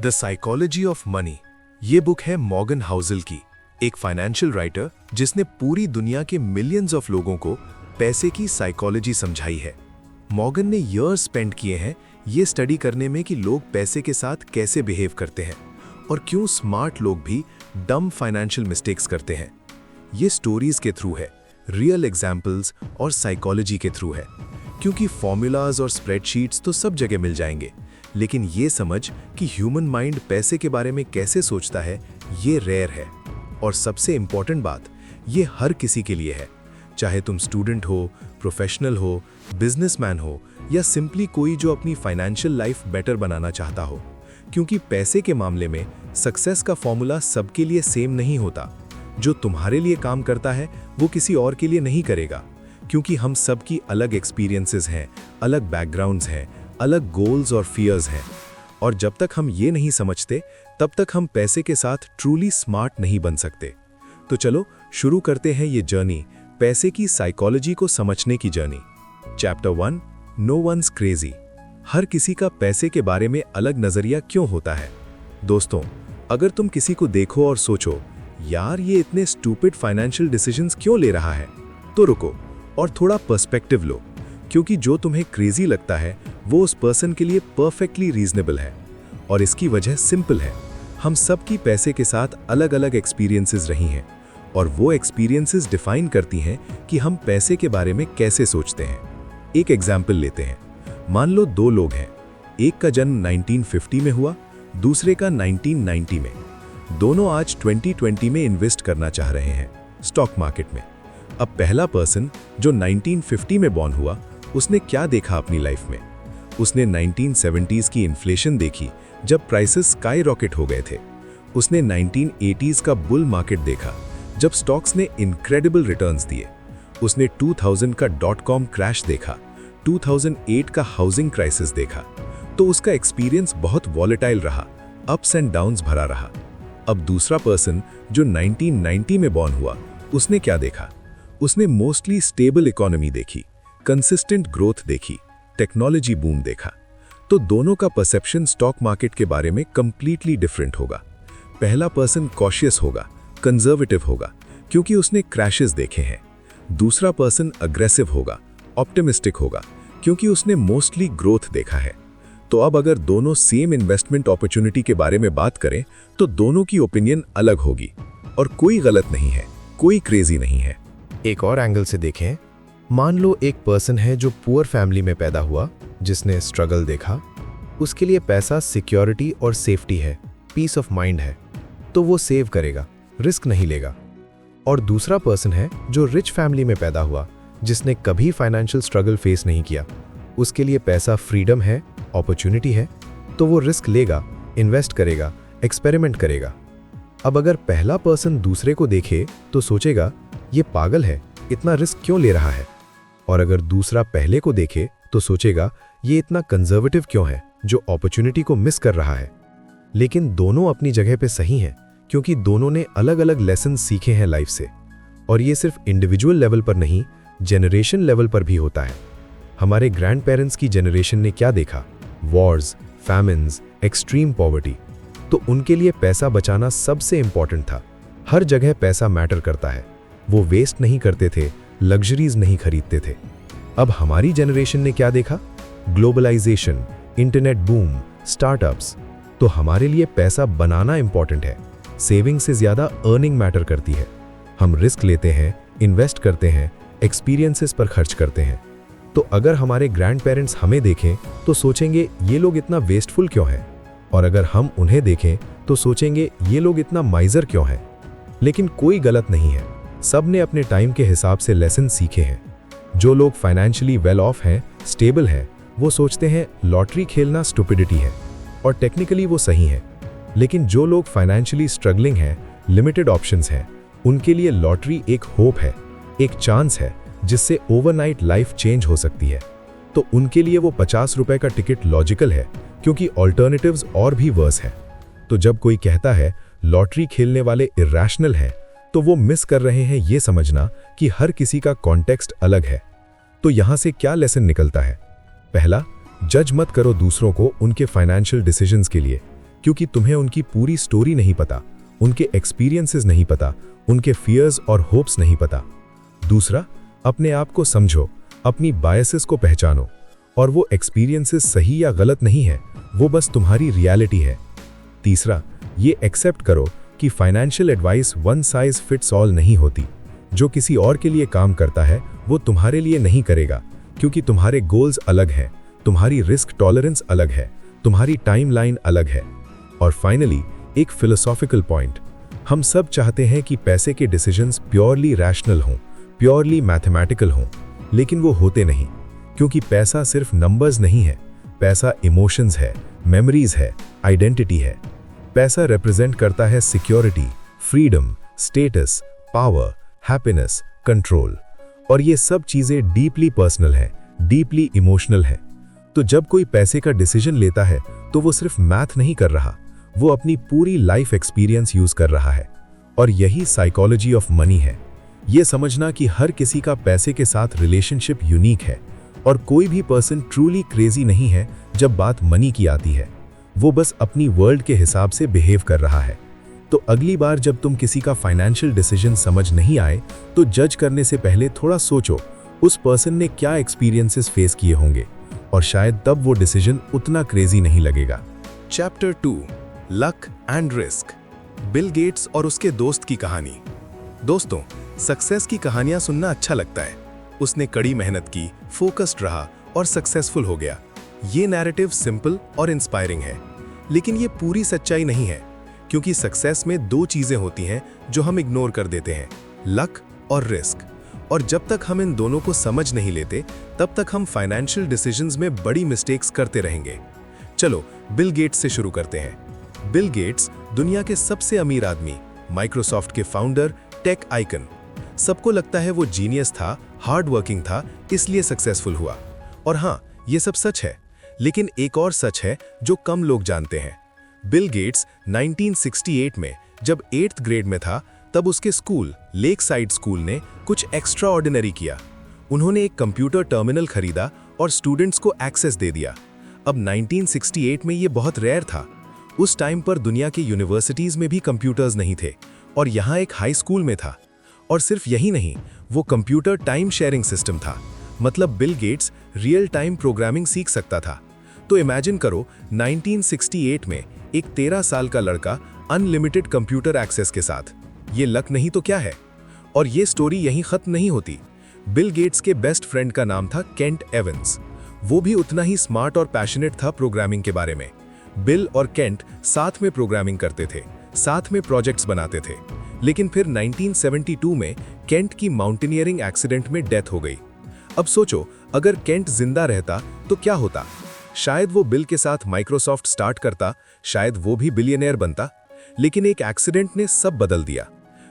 The psychology of money ये book है Morgan Housel की, एक फाइनेंशियल राइटर जिसने पूरी दुनिया के मिलियंस ऑफ लोगों को पैसे की साइकोलॉजी समझाई है। मॉर्गन ने ईयर्स स्पेंड किए हैं ये स्टडी करने में कि लोग पैसे के साथ कैसे बिहेव करते हैं और क्यों स्मार्ट लोग भी डम फाइनेंशियल मिस्टेक्स करते हैं। ये स्टोरीज के थ्रू है, रियल एग्जाम्पल्स और साइकोलॉजी के थ्रू है, क्योंकि फॉर्मूलाज और स्प्रेडशीट्स तो सब जगह मिल जाएंगे, लेकिन ये समझ कि ह्यूमन माइंड पैसे के बारे में कैसे सोचता है ये रेयर है। और सबसे इंपॉर्टेंट बात, ये हर किसी के लिए है, चाहे तुम स्टूडेंट हो, प्रोफेशनल हो, बिजनेसमैन हो या सिंपली कोई जो अपनी फाइनेंशियल लाइफ बेटर बनाना चाहता हो। क्योंकि पैसे के मामले में सक्सेस का फॉर्मूला सबके लिए सेम नहीं होता। जो तुम्हारे लिए काम करता है वो किसी और के लिए नहीं करेगा, क्योंकि हम सबकी अलग एक्सपीरियंसेस हैं, अलग बैकग्राउंड्स हैं, अलग गोल्स और फियर्स हैं। और जब तक हम ये नहीं समझते तब तक हम पैसे के साथ ट्रूली स्मार्ट नहीं बन सकते। तो चलो शुरू करते हैं ये जर्नी, पैसे की साइकोलॉजी को समझने की journey. Chapter 1, no one's crazy. हर किसी का पैसे के बारे में अलग नजरिया क्यों होता है। दोस्तों, अगर तुम किसी को देखो और सोचो यार ये इतने स्टूपिड फाइनेंशियल डिसीजंस क्यों ले रहा है, तो रुको और थोड़ा पर्सपेक्टिव लो, क्योंकि जो तुम्हें क्रेजी लगता है वो उस पर्सन के लिए परफेक्टली रीजनेबल है। और इसकी वजह सिंपल है, हम सब की पैसे के साथ अलग अलग एक्सपीरियंसेस रही हैं और वो एक्सपीरियंसेस डिफाइन करती हैं कि हम पैसे के बारे में कैसे सोचते हैं। एक एग्जाम्पल लेते हैं। मान लो दो लोग हैं, एक का जन्म 1950 में हुआ, दूसरे का 1990 में। दोनों आज 2020 में इन्वेस्ट करना चाह रहे हैं स्टॉक मार्केट में। अब पहला पर्सन जो 1950 में बॉर्न हुआ, उसने क्या देखा अपनी लाइफ में? उसने 1970s की इन्फ्लेशन देखी जब प्राइसेस स्काई रॉकेट हो गए थे। उसने 1980s का बुल मार्केट देखा जब स्टॉक्स ने इनक्रेडिबल रिटर्न्स दिए। उसने 2000 का .com क्रैश देखा, 2008 का हाउसिंग क्राइसिस देखा। तो उसका एक्सपीरियंस बहुत वॉलेटाइल रहा, अप्स एंड डाउन्स भरा रहा। अब दूसरा पर्सन जो 1990 में बॉर्न हुआ, उसने क्या देखा? उसने मोस्टली स्टेबल इकोनॉमी देखी, कंसिस्टेंट ग्रोथ देखी, टेक्नोलॉजी बूम देखा। तो दोनों का परसेप्शन स्टॉक मार्केट के बारे में कंप्लीटली डिफरेंट होगा। पहला पर्सन कॉशियस होगा, कंजर्वेटिव होगा, क्योंकि उसने क्रैशेस देखे हैं। दूसरा पर्सन अग्रेसिव होगा, ऑप्टिमिस्टिक होगा, क्योंकि उसने मोस्टली ग्रोथ देखा है। तो अब अगर दोनों सेम इन्वेस्टमेंट अपॉर्चुनिटी के बारे में बात करें तो दोनों की ओपिनियन अलग होगी। और कोई गलत नहीं है, कोई क्रेजी नहीं है। एक और एंगल से देखें, मान लो एक पर्सन है जो पुअर फैमिली में पैदा हुआ, जिसने स्ट्रगल देखा। उसके लिए पैसा सिक्योरिटी और सेफ्टी है, पीस ऑफ माइंड है, तो वो सेव करेगा, रिस्क नहीं लेगा। और दूसरा पर्सन है जो रिच फैमिली में पैदा हुआ, जिसने कभी फाइनेंशियल स्ट्रगल फेस नहीं किया। उसके लिए पैसा फ्रीडम है, अपॉर्चुनिटी है, तो वो रिस्क लेगा, इन्वेस्ट करेगा, एक्सपेरिमेंट करेगा। अब अगर पहला पर्सन दूसरे को देखे तो सोचेगा ये पागल है, इतना रिस्क क्यों ले रहा है। और अगर दूसरा पहले को देखे तो सोचेगा ये इतना कंजर्वेटिव क्यों है, जो अपॉर्चुनिटी को मिस कर रहा है। लेकिन दोनों अपनी जगह पे सही हैं, क्योंकि दोनों ने अलग अलग लेसन सीखे हैं लाइफ से। और ये सिर्फ इंडिविजुअल लेवल पर नहीं, जनरेशन लेवल पर भी होता है। हमारे ग्रैंड पेरेंट्स की जनरेशन ने क्या देखा? Wars, famines, extreme poverty. तो उनके लिए पैसा बचाना सबसे इंपॉर्टेंट था। हर जगह पैसा मैटर करता है। वो वेस्ट नहीं करते थे, लग्जरीज नहीं खरीदते थे। अब हमारी जनरेशन ने क्या देखा? Globalisation, internet boom, startups. तो हमारे लिए पैसा बनाना इंपॉर्टेंट है, सेविंग से ज्यादा अर्निंग मैटर करती है। हम रिस्क लेते हैं, इन्वेस्ट करते हैं, एक्सपीरियंसेस पर खर्च करते हैं। तो अगर हमारे ग्रैंड पेरेंट्स हमें देखें तो सोचेंगे ये लोग इतना वेस्टफुल क्यों हैं, और अगर हम उन्हें देखें तो सोचेंगे ये लोग इतना माइजर क्यों हैं। लेकिन कोई गलत नहीं है, सब ने अपने टाइम के हिसाब से लेसन सीखे हैं। जो लोग फाइनेंशियली वेल ऑफ हैं, स्टेबल हैं, वो सोचते हैं लॉटरी खेलना स्टुपिडिटी है, और टेक्निकली वो सही है। लेकिन जो लोग फाइनेंशियली स्ट्रगलिंग हैं, लिमिटेड ऑप्शंस हैं, उनके लिए लॉटरी एक होप है, एक चांस है जिससे ओवरनाइट लाइफ चेंज हो सकती है। तो उनके लिए वो 50 रुपए का टिकट लॉजिकल है, क्योंकि ऑल्टरनेटिव्स और भी वर्स है। तो जब कोई कहता है लॉटरी खेलने वाले इरैशनल हैं, तो वो मिस कर रहे हैं ये समझना कि हर किसी का कॉन्टेक्स्ट अलग है। तो यहां से क्या लेसन निकलता है? पहला, जज मत करो दूसरों को उनके फाइनेंशियल डिसीजंस के लिए, क्योंकि तुम्हें उनकी पूरी स्टोरी नहीं पता, उनके एक्सपीरियंसेस नहीं पता, उनके फियर्स और होप्स नहीं पता। दूसरा, अपने आप को समझो, अपनी बायसेस को पहचानो, और वो एक्सपीरियंसेस सही या गलत नहीं है, वो बस तुम्हारी रियलिटी है। तीसरा, ये एक्सेप्ट करो कि financial advice one size fits all नहीं होती। जो किसी और के लिए काम करता है वो तुम्हारे लिए नहीं करेगा, क्योंकि तुम्हारे गोल्स अलग हैं, तुम्हारी रिस्क टॉलरेंस अलग है, तुम्हारी टाइमलाइन अलग है। और फाइनली, एक फिलोसॉफिकल पॉइंट, हम सब चाहते हैं कि पैसे के डिसीजंस प्योरली रैशनल हों, प्योरली मैथमेटिकल हों, लेकिन वो होते नहीं, क्योंकि पैसा सिर्फ नंबर्स नहीं है, पैसा इमोशंस है, मेमोरीज है, आइडेंटिटी है। पैसा रिप्रेजेंट करता है security, freedom, status, power, happiness, control, और ये सब चीजें डीपली पर्सनल है, डीपली इमोशनल है। तो जब कोई पैसे का डिसीजन लेता है तो वो सिर्फ मैथ नहीं कर रहा, वो अपनी पूरी लाइफ एक्सपीरियंस यूज कर रहा है। और यही साइकोलॉजी ऑफ मनी है, ये समझना कि हर किसी का पैसे के साथ रिलेशनशिप यूनिक है, और कोई भी पर्सन ट्रूली क्रेजी नहीं है जब बात मनी की आती है, वो बस अपनी वर्ल्ड के हिसाब से बिहेव कर रहा है। तो अगली बार जब तुम किसी का फाइनेंशियल डिसीजन समझ नहीं आए तो जज करने से पहले थोड़ा सोचो उस पर्सन ने क्या एक्सपीरियंसेस फेस किए होंगे, और शायद तब वो डिसीजन उतना क्रेजी नहीं लगेगा। Chapter 2, luck and risk, Bill Gates और उसके दोस्त की कहानी। दोस्तों, सक्सेस की कहानियां सुनना अच्छा लगता है। उसने कड़ी मेहनत की, फोकस्ड रहा और सक्सेसफुल हो गया। ये नैरेटिव सिंपल और इंस्पायरिंग है, लेकिन ये पूरी सच्चाई नहीं है, क्योंकि सक्सेस में दो चीजें होती हैं जो हम इग्नोर कर देते हैं, लक और रिस्क। और जब तक हम इन दोनों को समझ नहीं लेते तब तक हम फाइनेंशियल डिसीजंस में बड़ी मिस्टेक्स करते रहेंगे। चलो बिल गेट्स से शुरू करते हैं। बिल गेट्स दुनिया के सबसे अमीर आदमी, माइक्रोसॉफ्ट के फाउंडर, टेक आइकन। सबको लगता है वो जीनियस था, हार्ड वर्किंग था, इसलिए सक्सेसफुल हुआ। और हाँ, ये सब सच है, लेकिन एक और सच है जो कम लोग जानते हैं। बिल गेट्स 1968 में जब 8th ग्रेड में था, तब उसके स्कूल, लेक साइड स्कूल ने कुछ एक्स्ट्रा ऑर्डिनरी किया। उन्होंने एक कंप्यूटर टर्मिनल खरीदा और स्टूडेंट्स को एक्सेस दे दिया। अब 1968 में ये बहुत रेयर था। उस टाइम पर दुनिया के यूनिवर्सिटीज में भी कंप्यूटर्स नहीं थे, और यहाँ एक हाई स्कूल में था। और सिर्फ यही नहीं, वो कंप्यूटर टाइम शेयरिंग सिस्टम था, मतलब Bill Gates real time programming सीख सकता था। तो इमेजिन करो 1968 में एक 13 साल का लड़का अनलिमिटेड कंप्यूटर एक्सेस के साथ। ये लक नहीं तो क्या है? और ये स्टोरी यहीं खत्म नहीं होती। बिल गेट्स के बेस्ट फ्रेंड का नाम था केंट एवंस। वो भी उतना ही स्मार्ट और पैशनेट था प्रोग्रामिंग के बारे में। बिल और केंट साथ में प्रोग्रामिंग करते थे, साथ में प्रोजेक्ट्स बनाते थे। लेकिन फिर 1972 में केंट की माउंटेनियरिंग एक्सीडेंट में डेथ हो गई। अब सोचो, अगर केंट जिंदा रहता तो क्या होता? शायद वो बिल के साथ माइक्रोसॉफ्ट स्टार्ट करता, शायद वो भी बिलियनियर बनता। लेकिन एक एक्सीडेंट ने सब बदल दिया।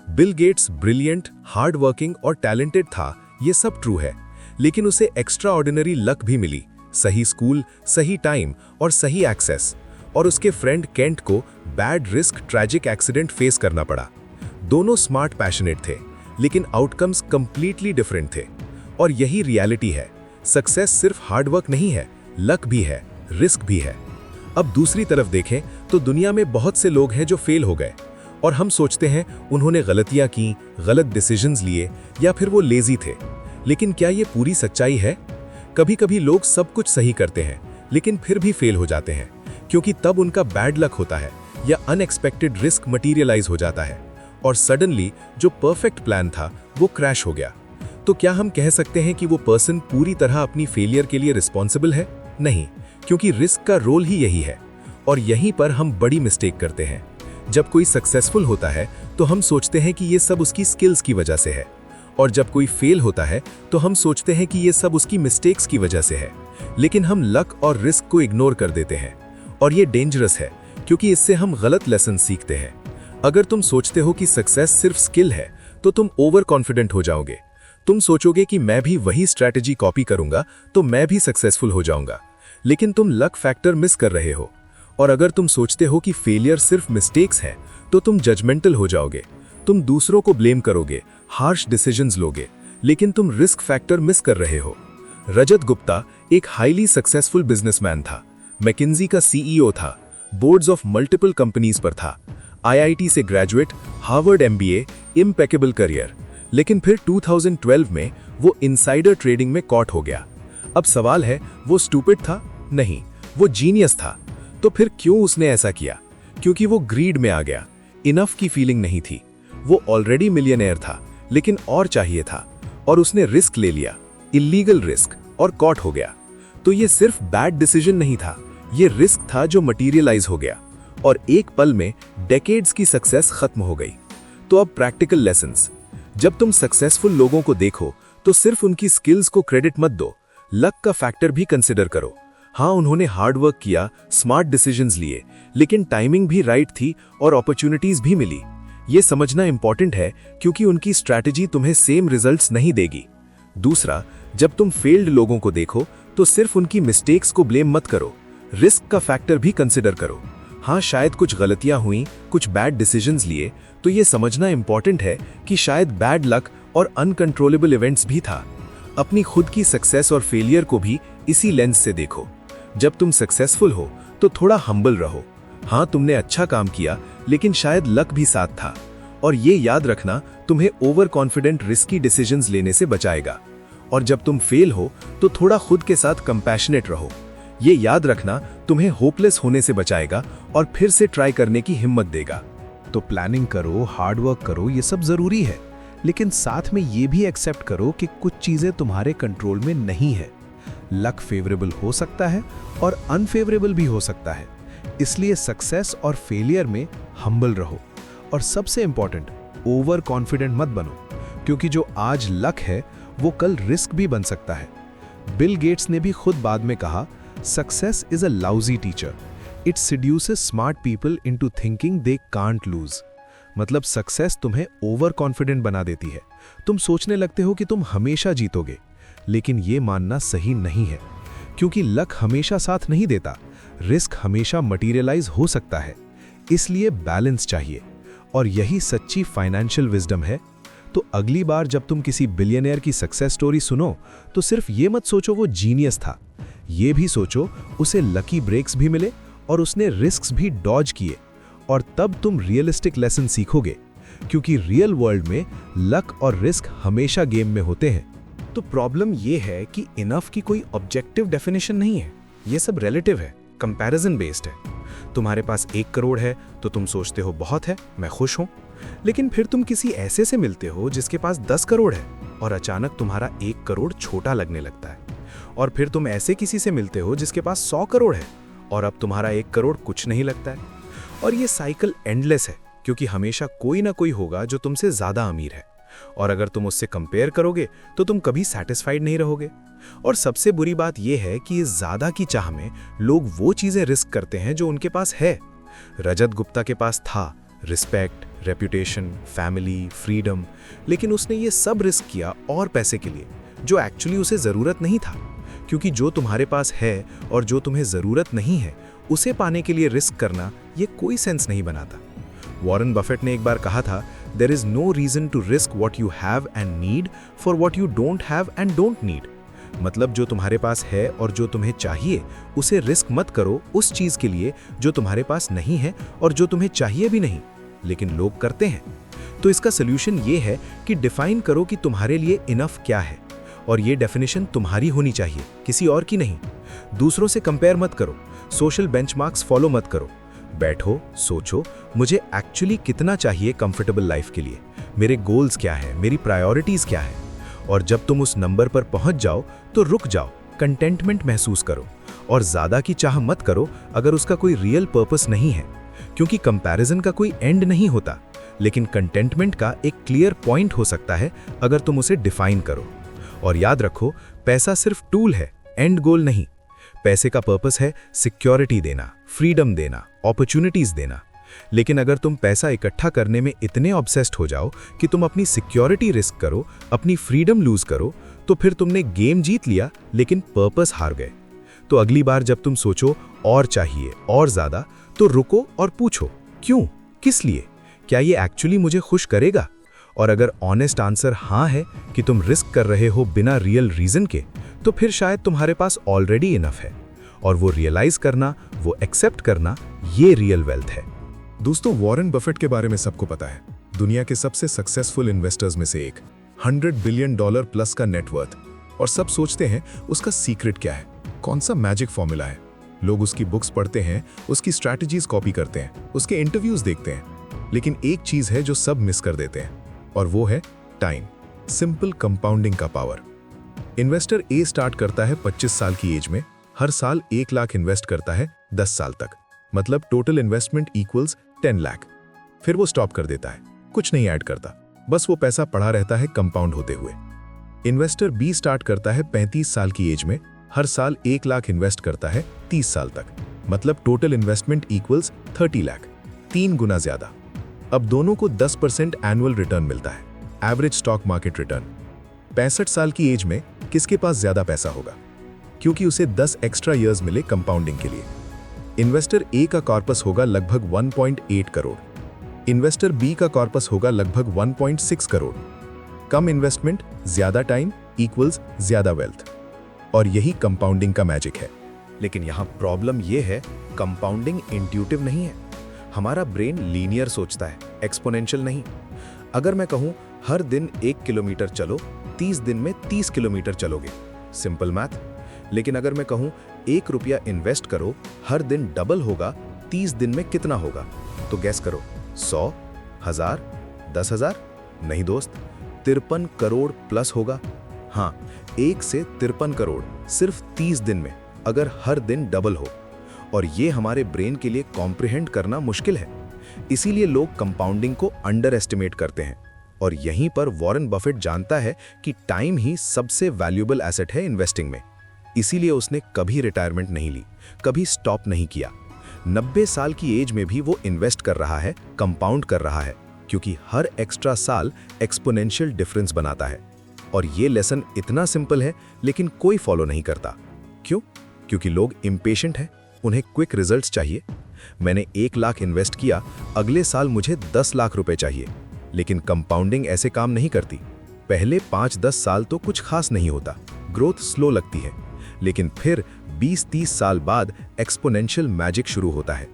Bill Gates brilliant, hard working और टैलेंटेड था, ये सब ट्रू है, लेकिन उसे एक्स्ट्रा ऑर्डिनरी लक भी मिली। सही स्कूल, सही टाइम और सही एक्सेस। और उसके फ्रेंड केंट को bad risk, tragic accident face करना पड़ा। दोनों स्मार्ट, पैशनेट थे, लेकिन आउटकम्स कंप्लीटली डिफरेंट थे। और यही रियलिटी है, सक्सेस सिर्फ हार्ड वर्क नहीं है, लक भी है, रिस्क भी है। अब दूसरी तरफ देखें तो दुनिया में बहुत से लोग हैं जो फेल हो गए, और हम सोचते हैं उन्होंने गलतियां की, गलत डिसीजंस लिए, या फिर वो लेजी थे। लेकिन क्या ये पूरी सच्चाई है? कभी कभी लोग सब कुछ सही करते हैं, लेकिन फिर भी फेल हो जाते हैं, क्योंकि तब उनका बैड लक होता है या अनएक्सपेक्टेड रिस्क मटीरियलाइज हो जाता है, और सडनली जो परफेक्ट प्लान था वो क्रैश हो गया। तो क्या हम कह सकते हैं कि वो पर्सन पूरी तरह अपनी फेलियर के लिए रिस्पॉन्सिबल है? नहीं, क्योंकि रिस्क का रोल ही यही है। और यहीं पर हम बड़ी मिस्टेक करते हैं। जब कोई सक्सेसफुल होता है तो हम सोचते हैं कि ये सब उसकी स्किल्स की वजह से है, और जब कोई फेल होता है तो हम सोचते हैं कि ये सब उसकी मिस्टेक्स की वजह से है। लेकिन हम लक और रिस्क को इग्नोर कर देते हैं, और ये डेंजरस है, क्योंकि इससे हम गलत लेसन सीखते हैं। अगर तुम सोचते हो कि सक्सेस सिर्फ स्किल है तो तुम ओवर कॉन्फिडेंट हो जाओगे। तुम सोचोगे कि मैं भी वही स्ट्रैटेजी कॉपी करूंगा तो मैं भी सक्सेसफुल हो जाऊंगा, लेकिन तुम लक फैक्टर मिस कर रहे हो। और अगर तुम सोचते हो कि फेलियर सिर्फ मिस्टेक्स है तो तुम जजमेंटल हो जाओगे। तुम दूसरों को ब्लेम करोगे, हार्श डिसीजंस लोगे, लेकिन तुम रिस्क फैक्टर मिस कर रहे हो। रजत गुप्ता एक हाईली सक्सेसफुल बिजनेसमैन था, मैकिन्जी का CEO था। बोर्ड्स ऑफ मल्टीपल कंपनीज पर था, आईआईटी से graduate, Harvard MBA, impeccable career. लेकिन फिर 2012 में वो इनसाइडर ट्रेडिंग में कॉट हो गया। अब सवाल है, वो स्टूपिड था? नहीं, वो जीनियस था। तो फिर क्यों उसने ऐसा किया? क्योंकि वो ग्रीड में आ गया। इनफ की फीलिंग नहीं थी। वो ऑलरेडी मिलियनेयर था, लेकिन और चाहिए था, और उसने रिस्क ले लिया, इलीगल रिस्क, और कॉट हो गया। तो ये सिर्फ बैड डिसीजन नहीं था, ये रिस्क था जो मटीरियलाइज हो गया, और एक पल में डेकेड्स की सक्सेस खत्म हो गई। तो अब प्रैक्टिकल लेसन्स। जब तुम सक्सेसफुल लोगों को देखो तो सिर्फ उनकी स्किल्स को क्रेडिट मत दो, लक का फैक्टर भी कंसिडर करो। हाँ, उन्होंने हार्ड वर्क किया, स्मार्ट डिसीजंस लिए, लेकिन टाइमिंग भी राइट थी और अपॉर्चुनिटीज भी मिली। ये समझना इंपॉर्टेंट है, क्योंकि उनकी स्ट्रैटेजी तुम्हें सेम रिजल्ट्स नहीं देगी। दूसरा, जब तुम फेल्ड लोगों को देखो तो सिर्फ उनकी मिस्टेक्स को ब्लेम मत करो, रिस्क का फैक्टर भी कंसिडर करो। हाँ, शायद कुछ गलतियां हुई, कुछ बैड डिसीजंस लिए, तो ये समझना इंपॉर्टेंट है कि शायद बैड लक और अनकंट्रोलेबल इवेंट्स भी था। अपनी खुद की सक्सेस और फेलियर को भी इसी लेंस से देखो। जब तुम सक्सेसफुल हो तो थोड़ा हम्बल रहो। हाँ, तुमने अच्छा काम किया, लेकिन शायद लक भी साथ था। और ये याद रखना तुम्हें ओवर कॉन्फिडेंट रिस्की डिसीजंस लेने से बचाएगा। और जब तुम फेल हो तो थोड़ा खुद के साथ कंपैशनेट रहो। ये याद रखना तुम्हें होपलेस होने से बचाएगा और फिर से ट्राई करने की हिम्मत देगा। तो प्लानिंग करो, हार्ड वर्क करो, ये सब जरूरी है, लेकिन साथ में ये भी एक्सेप्ट करो कि कुछ चीजें तुम्हारे कंट्रोल में नहीं है। लक फेवरेबल हो सकता है और अनफेवरेबल भी हो सकता है। इसलिए सक्सेस और फेलियर में हम्बल रहो, और सबसे इंपॉर्टेंट, ओवर कॉन्फिडेंट मत बनो, क्योंकि जो आज लक है वो कल रिस्क भी बन सकता है। बिल गेट्स ने भी खुद बाद में कहा, success is a lousy teacher, it seduces smart people into thinking they can't loose. मतलब सक्सेस तुम्हें ओवर कॉन्फिडेंट बना देती है। तुम सोचने लगते हो कि तुम हमेशा जीतोगे, लेकिन ये मानना सही नहीं है, क्योंकि लक हमेशा साथ नहीं देता, रिस्क हमेशा मटीरियलाइज हो सकता है। इसलिए बैलेंस चाहिए, और यही सच्ची फाइनेंशियल विजडम है। तो अगली बार जब तुम किसी बिलियनियर की सक्सेस स्टोरी सुनो तो सिर्फ ये मत सोचो वो जीनियस था, ये भी सोचो उसे लकी ब्रेक्स भी मिले और उसने रिस्क्स भी डॉज किए, और तब तुम रियलिस्टिक लेसन सीखोगे, क्योंकि रियल वर्ल्ड में लक और रिस्क हमेशा गेम में होते हैं। तो प्रॉब्लम ये है कि इनफ की कोई ऑब्जेक्टिव डेफिनेशन नहीं है, ये सब रिलेटिव है, कंपैरिजन बेस्ड है। तुम्हारे पास 1 करोड़ है तो तुम सोचते हो बहुत है, मैं खुश हूं। लेकिन फिर तुम किसी ऐसे से मिलते हो जिसके पास 10 करोड़ है, और अचानक तुम्हारा 1 करोड़ छोटा लगने लगता है। और फिर तुम ऐसे किसी से मिलते हो जिसके पास 100 करोड़ है, और अब तुम्हारा 1 करोड़ कुछ नहीं लगता है। और ये साइकिल एंडलेस है, क्योंकि हमेशा कोई ना कोई होगा जो तुमसे ज्यादा अमीर है, और अगर तुम उससे कंपेयर करोगे तो तुम कभी सेटिस्फाइड नहीं रहोगे। और सबसे बुरी बात यह है कि इस ज्यादा की चाह में लोग वो चीजें रिस्क करते हैं जो उनके पास है। रजत गुप्ता के पास था रिस्पेक्ट, रेप्यूटेशन, फैमिली, फ्रीडम, लेकिन उसने ये सब रिस्क किया और पैसे के लिए, जो एक्चुअली उसे जरूरत नहीं था। क्योंकि जो तुम्हारे पास है और जो तुम्हें जरूरत नहीं है, उसे पाने के लिए रिस्क करना ये कोई सेंस नहीं बनाता। वॉरेन बफेट ने एक बार कहा था, there is no reason to risk what you have and need for what you don't have and don't need. मतलब जो तुम्हारे पास है और जो तुम्हें चाहिए, उसे रिस्क मत करो उस चीज के लिए जो तुम्हारे पास नहीं है और जो तुम्हें चाहिए भी नहीं, लेकिन लोग करते हैं। तो इसका सोल्यूशन ये है कि डिफाइन करो कि तुम्हारे लिए इनफ क्या है, और ये डेफिनेशन तुम्हारी होनी चाहिए, किसी और की नहीं। दूसरों से कंपेयर मत करो, सोशल बेंचमार्क्स फॉलो मत करो। बैठो, सोचो, मुझे एक्चुअली कितना चाहिए कंफर्टेबल लाइफ के लिए, मेरे गोल्स क्या है, मेरी प्रायोरिटीज क्या है। और जब तुम उस नंबर पर पहुंच जाओ तो रुक जाओ, कंटेंटमेंट महसूस करो, और ज्यादा की चाह मत करो अगर उसका कोई रियल पर्पस नहीं है, क्योंकि कंपैरिजन का कोई एंड नहीं होता, लेकिन कंटेंटमेंट का एक क्लियर पॉइंट हो सकता है अगर तुम उसे डिफाइन करो। और याद रखो, पैसा सिर्फ टूल है, एंड गोल नहीं। पैसे का पर्पस है सिक्योरिटी देना, फ्रीडम देना, अपॉर्चुनिटीज देना। लेकिन अगर तुम पैसा इकट्ठा करने में इतने ऑब्सेस्ड हो जाओ कि तुम अपनी सिक्योरिटी रिस्क करो, अपनी फ्रीडम लूज करो, तो फिर तुमने गेम जीत लिया लेकिन पर्पस हार गए। तो अगली बार जब तुम सोचो और चाहिए और ज्यादा, तो रुको और पूछो, क्यों, किस लिए, क्या ये एक्चुअली मुझे खुश करेगा? और अगर ऑनेस्ट आंसर हाँ है कि तुम रिस्क कर रहे हो बिना रियल रीजन के, तो फिर शायद तुम्हारे पास ऑलरेडी इनफ है। और वो रियलाइज करना, वो एक्सेप्ट करना, ये रियल वेल्थ है। दोस्तों, वॉरेन बफेट के बारे में सबको पता है। दुनिया के सबसे सक्सेसफुल इन्वेस्टर्स में से एक, $100 बिलियन प्लस का नेटवर्थ। और सब सोचते हैं उसका सीक्रेट क्या है, कौन सा मैजिक फॉर्मूला है। लोग उसकी बुक्स पढ़ते हैं, उसकी स्ट्रैटेजीज कॉपी करते हैं, उसके इंटरव्यूज देखते हैं, लेकिन एक चीज है जो सब मिस कर देते हैं, और वो है टाइम। सिंपल कंपाउंडिंग का पावर। इन्वेस्टर ए स्टार्ट करता है 25 साल की एज में, हर साल 1 लाख इन्वेस्ट करता है 10 साल तक, मतलब टोटल इन्वेस्टमेंट इक्वल्स 10 लाख। फिर वो स्टॉप कर देता है, कुछ नहीं ऐड करता, बस वो पैसा पड़ा रहता है कंपाउंड होते हुए। इन्वेस्टर बी स्टार्ट करता है 35 साल की एज में, हर साल 1 लाख इन्वेस्ट करता है 30 साल तक, मतलब टोटल इन्वेस्टमेंट इक्वल्स 30 लाख, 3 गुना ज्यादा। अब दोनों को 10% एनुअल रिटर्न मिलता है, एवरेज स्टॉक मार्केट रिटर्न। 65 साल की एज में किसके पास ज्यादा पैसा होगा, क्योंकि उसे 10 एक्स्ट्रा ईयर्स मिले कंपाउंडिंग के लिए। इन्वेस्टर ए का कॉर्पस होगा लगभग 1.8 करोड़, इन्वेस्टर बी का कॉर्पस होगा लगभग 1.6 करोड़। कम इन्वेस्टमेंट, ज्यादा टाइम इक्वल्स ज्यादा वेल्थ। और यही कंपाउंडिंग का मैजिक है। लेकिन यहाँ प्रॉब्लम ये है, कंपाउंडिंग इंट्यूटिव नहीं है। हमारा ब्रेन लीनियर सोचता है, एक्सपोनेंशियल नहीं। अगर मैं कहूँ हर दिन 1 किलोमीटर चलो, 30 दिन में 30 किलोमीटर चलोगे, सिंपल मैथ। लेकिन अगर मैं कहूँ 1 रुपया इन्वेस्ट करो, हर दिन डबल होगा, 30 दिन में कितना होगा, तो गैस करो, 100, 1000, 10,000? नहीं दोस्त, 53 करोड़ प्लस होगा। हाँ, 1 से 53 करोड़ सिर्फ 30 दिन में, अगर हर दिन डबल हो। और ये हमारे ब्रेन के लिए कॉम्प्रिहेंड करना मुश्किल है। इसीलिए लोग कंपाउंडिंग को अंडर एस्टिमेट करते हैं। और यहीं पर वॉरेन बफेट जानता है कि टाइम ही सबसे वैल्यूएबल एसेट है इन्वेस्टिंग में। इसीलिए उसने कभी रिटायरमेंट नहीं ली, कभी स्टॉप नहीं किया। 90 साल की एज में भी वो इन्वेस्ट कर रहा है, कंपाउंड कर रहा है, क्योंकि हर एक्स्ट्रा साल एक्सपोनेंशियल डिफरेंस बनाता है। और ये लेसन इतना सिंपल है, लेकिन कोई फॉलो नहीं करता। क्यों? क्योंकि लोग इम्पेशेंट हैं, उन्हें क्विक रिजल्ट्स चाहिए। मैंने 1 लाख इन्वेस्ट किया, अगले साल मुझे 10 लाख रुपए चाहिए। लेकिन कंपाउंडिंग ऐसे काम नहीं करती। पहले 5-10 साल तो कुछ खास नहीं होता, ग्रोथ स्लो लगती है, लेकिन फिर 20-30 साल बाद एक्सपोनेंशियल मैजिक शुरू होता है।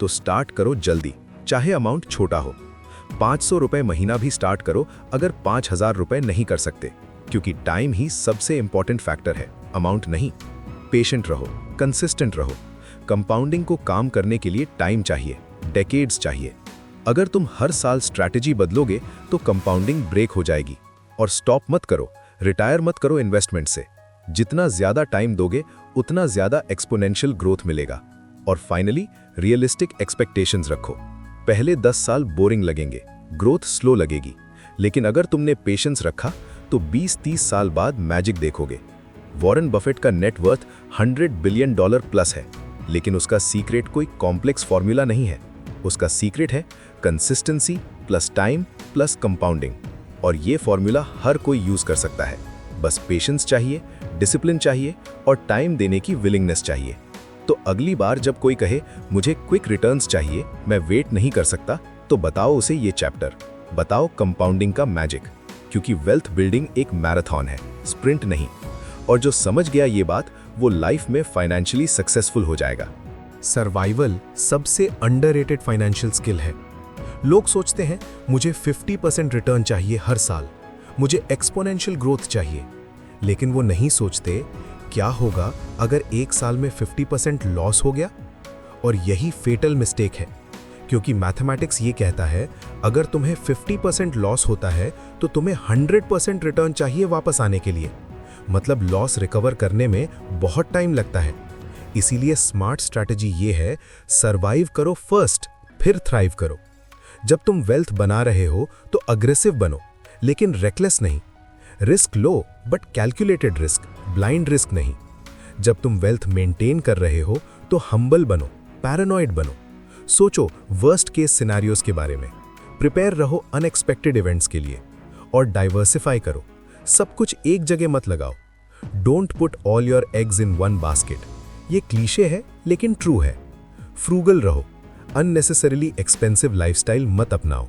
तो स्टार्ट करो जल्दी, चाहे अमाउंट छोटा हो। 500 रुपए महीना भी स्टार्ट करो अगर 5,000 रुपए नहीं कर सकते, क्योंकि टाइम ही सबसे इंपॉर्टेंट फैक्टर है, अमाउंट नहीं। पेशेंट रहो, कंसिस्टेंट रहो। कंपाउंडिंग को काम करने के लिए टाइम चाहिए, डेकेड्स चाहिए। अगर तुम हर साल स्ट्रैटेजी बदलोगे तो कंपाउंडिंग ब्रेक हो जाएगी। और स्टॉप मत करो, रिटायर मत करो इन्वेस्टमेंट से। जितना ज्यादा टाइम दोगे, उतना ज्यादा एक्सपोनेंशियल ग्रोथ मिलेगा। और फाइनली, रियलिस्टिक एक्सपेक्टेशंस रखो। पहले 10 साल बोरिंग लगेंगे, ग्रोथ स्लो लगेगी, लेकिन अगर तुमने पेशेंस रखा तो 20-30 साल बाद मैजिक देखोगे। वॉरेन बफेट का नेटवर्थ $100 बिलियन प्लस है, लेकिन उसका सीक्रेट कोई कॉम्प्लेक्स फॉर्मूला नहीं है। उसका सीक्रेट है consistency plus time plus compounding. और ये फॉर्मूला हर कोई यूज कर सकता है। बस पेशेंस चाहिए, डिसिप्लिन चाहिए और टाइम देने की विलिंगनेस चाहिए। तो अगली बार जब कोई कहे मुझे क्विक रिटर्न्स चाहिए, मैं वेट नहीं कर सकता, तो बताओ उसे ये चैप्टर, बताओ कंपाउंडिंग का मैजिक। क्योंकि वेल्थ बिल्डिंग एक मैराथन है, स्प्रिंट नहीं। और जो समझ गया ये बात, वो लाइफ में फाइनेंशियली सक्सेसफुल हो जाएगा। सर्वाइवल सबसे अंडररेटेड फाइनेंशियल स्किल है। लोग सोचते हैं मुझे 50% रिटर्न चाहिए हर साल, मुझे एक्सपोनेंशियल ग्रोथ चाहिए, लेकिन वो नहीं सोचते क्या होगा अगर 1 साल में 50% लॉस हो गया। और यही फेटल मिस्टेक है, क्योंकि मैथमेटिक्स ये कहता है अगर तुम्हें 50% लॉस होता है तो तुम्हें 100% रिटर्न चाहिए वापस आने के लिए। मतलब लॉस रिकवर करने में बहुत टाइम लगता है। इसीलिए स्मार्ट स्ट्रैटेजी ये है, सर्वाइव करो फर्स्ट, फिर थ्राइव करो। जब तुम वेल्थ बना रहे हो तो अग्रेसिव बनो, लेकिन रेकलेस नहीं। Risk low but calculated risk, blind risk नहीं। जब तुम वेल्थ मेंटेन कर रहे हो तो हम्बल बनो, पैरानॉइड बनो। सोचो वर्स्ट केस सिनेरियोज के बारे में, प्रिपेयर रहो अनएक्सपेक्टेड इवेंट्स के लिए, और डाइवर्सिफाई करो। सब कुछ एक जगह मत लगाओ। Don't put all your eggs in one basket. ये क्लीशे है लेकिन ट्रू है। फ्रूगल रहो, अननेसेसरीली एक्सपेंसिव लाइफस्टाइल मत अपनाओ।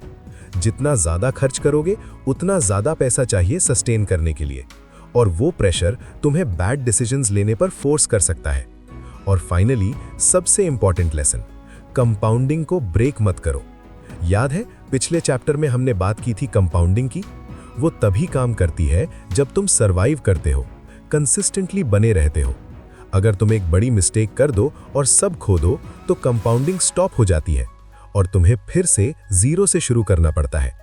जितना ज्यादा खर्च करोगे उतना ज्यादा पैसा चाहिए सस्टेन करने के लिए, और वो प्रेशर तुम्हें बैड डिसीजंस लेने पर फोर्स कर सकता है। और फाइनली सबसे इंपॉर्टेंट लेसन, कंपाउंडिंग को ब्रेक मत करो। याद है पिछले चैप्टर में हमने बात की थी कंपाउंडिंग की? वो तभी काम करती है जब तुम सरवाइव करते हो, कंसिस्टेंटली बने रहते हो। अगर तुम एक बड़ी मिस्टेक कर दो और सब खो दो तो कंपाउंडिंग स्टॉप हो जाती है और तुम्हें फिर से जीरो से शुरू करना पड़ता है।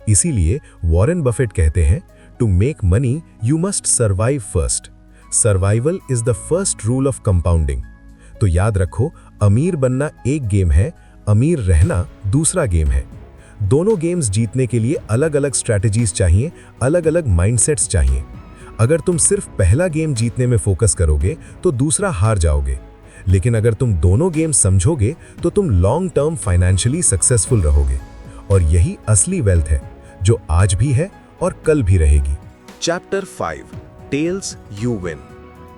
इसीलिए वॉरेन बफेट कहते हैं, to make money you must survive first. Survival is the first rule of compounding. तो याद रखो, अमीर बनना एक गेम है, अमीर रहना दूसरा गेम है। दोनों गेम्स जीतने के लिए अलग अलग स्ट्रैटेजीज चाहिए, अलग अलग माइंडसेट्स चाहिए। अगर तुम सिर्फ पहला गेम जीतने में फोकस करोगे तो दूसरा हार जाओगे, लेकिन अगर तुम दोनों गेम समझोगे तो तुम लॉन्ग टर्म फाइनेंशियली सक्सेसफुल रहोगे। और यही असली वेल्थ है जो आज भी है और कल भी रहेगी। Chapter 5, tells you win.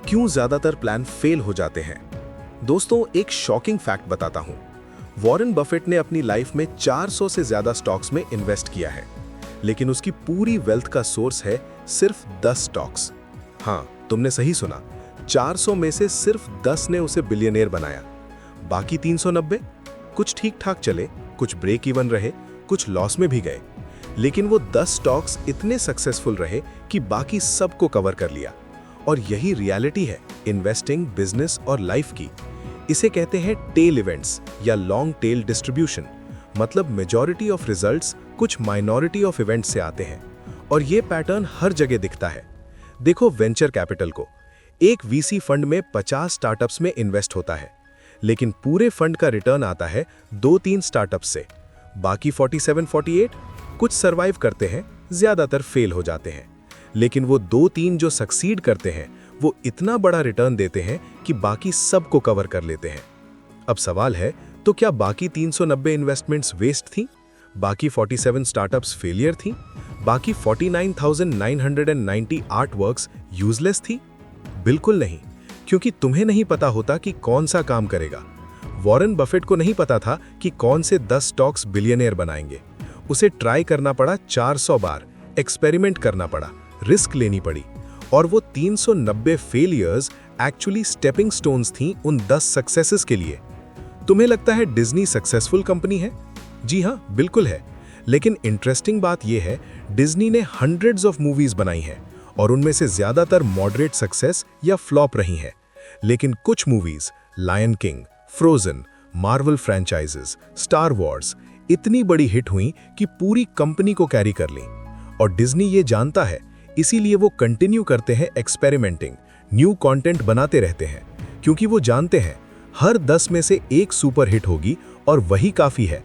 क्यों ज्यादातर प्लान फेल हो जाते हैं? दोस्तों, एक शॉकिंग फैक्ट बताता हूं। वॉरेन बफेट ने अपनी लाइफ में 400 से ज्यादा स्टॉक्स में इन्वेस्ट किया है, लेकिन उसकी पूरी वेल्थ का सोर्स है सिर्फ 10 स्टॉक्स। हाँ, तुमने सही सुना, 400 में से सिर्फ 10 ने उसे बिलियनियर बनाया। बाकी 390 कुछ ठीक ठाक चले, कुछ ब्रेक इवन रहे, कुछ लॉस में भी गए, लेकिन वो 10 स्टॉक्स इतने सक्सेसफुल रहे कि बाकी सबको कवर कर लिया। और यही रियलिटी है इन्वेस्टिंग, बिजनेस और लाइफ की। इसे कहते हैं टेल इवेंट्स या लॉन्ग टेल डिस्ट्रीब्यूशन। मतलब मेजॉरिटी ऑफ रिजल्ट्स कुछ माइनॉरिटी ऑफ इवेंट्स से आते हैं, और ये पैटर्न हर जगह दिखता है। देखो वेंचर कैपिटल को, एक वीसी फंड में 50 स्टार्टअप्स में इन्वेस्ट होता है, लेकिन पूरे फंड का रिटर्न आता है 2-3 स्टार्टअप्स से। बाकी 47-48 कुछ सर्वाइव करते हैं, ज्यादातर फेल हो जाते हैं, लेकिन वो 2-3 जो सक्सीड करते हैं वो इतना बड़ा रिटर्न देते हैं कि बाकी सबको कवर कर लेते हैं। अब सवाल है, तो क्या बाकी 390 इन्वेस्टमेंट्स वेस्ट थी? बाकी 47 स्टार्टअप्स फेलियर थी? बाकी 49,990 आर्टवर्क्स यूजलेस थी? बिल्कुल नहीं, क्योंकि तुम्हें नहीं पता होता कि कौन सा काम करेगा। वॉरेन बफेट को नहीं पता था कि कौन से 10 स्टॉक्स बिलियनियर बनाएंगे। उसे ट्राई करना पड़ा 400 बार, एक्सपेरिमेंट करना पड़ा, रिस्क लेनी पड़ी, और वो 390 फेलियर्स एक्चुअली स्टेपिंग स्टोन्स थीं उन 10 सक्सेसेस के लिए। तुम्हें लगता है डिज्नी सक्सेसफुल कंपनी है? जी हाँ, बिल्कुल है। लेकिन इंटरेस्टिंग बात यह है, डिज्नी ने हंड्रेड्स ऑफ मूवीज बनाई हैं और उनमें से ज्यादातर मॉडरेट सक्सेस या फ्लॉप रही हैं। लेकिन कुछ movies, Lion King, Frozen, Marvel franchises, Star Wars, इतनी बड़ी हिट हुई कि पूरी कंपनी को कैरी कर ली। और डिज्नी ये जानता है, इसीलिए वो कंटिन्यू करते हैं एक्सपेरिमेंटिंग, न्यू कंटेंट बनाते रहते हैं, क्योंकि वो जानते हैं हर 10 में से एक सुपर हिट होगी और वही काफी है।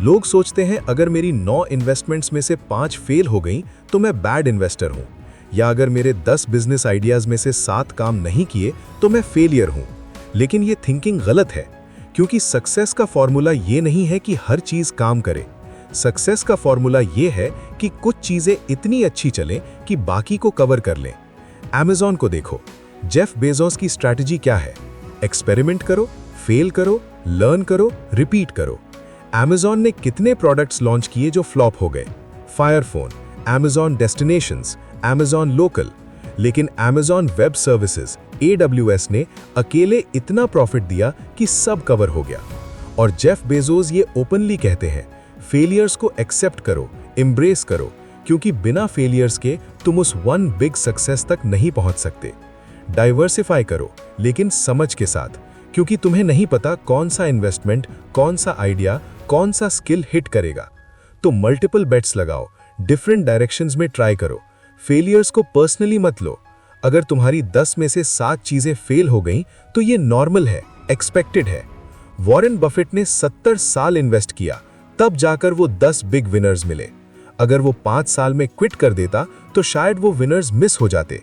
लोग सोचते हैं अगर मेरी 9 इन्वेस्टमेंट्स में से 5 फेल हो गई तो मैं बैड इन्वेस्टर हूं, या अगर मेरे 10 बिजनेस आइडियाज में से 7 काम नहीं किए तो मैं फेलियर हूं। लेकिन ये थिंकिंग गलत है, क्योंकि सक्सेस का फॉर्मूला ये नहीं है कि हर चीज काम करे। सक्सेस का फॉर्मूला ये है कि कुछ चीजें इतनी अच्छी चलें कि बाकी को कवर कर लें। Amazon को देखो, जेफ बेजोस की स्ट्रैटेजी क्या है? एक्सपेरिमेंट करो, फेल करो, लर्न करो, रिपीट करो। Amazon ने कितने प्रोडक्ट्स लॉन्च किए जो फ्लॉप हो गए? Fire phone, Amazon destinations, Amazon local. लेकिन Amazon वेब सर्विसेज AWS ने अकेले इतना प्रॉफिट दिया कि सब कवर हो गया। और जेफ बेजोस ये ओपनली कहते हैं, फेलियर्स को एक्सेप्ट करो, एम्ब्रेस करो, क्योंकि बिना फेलियर्स के तुम उस वन बिग सक्सेस तक नहीं पहुंच सकते। डाइवर्सिफाई करो, लेकिन समझ के साथ, क्योंकि तुम्हें नहीं पता कौन सा इन्वेस्टमेंट, कौन सा आइडिया, कौन सा स्किल हिट करेगा। तो मल्टीपल बेट्स लगाओ, डिफरेंट डायरेक्शंस में ट्राई करो। फेलियर्स को पर्सनली मत लो। अगर तुम्हारी 10 में से 7 चीजें फेल हो गईं तो ये नॉर्मल है, एक्सपेक्टेड है। वॉरेन बफेट ने 70 साल इन्वेस्ट किया, तब जाकर वो 10 बिग विनर्स मिले। अगर वो 5 साल में क्विट कर देता तो शायद वो विनर्स मिस हो जाते।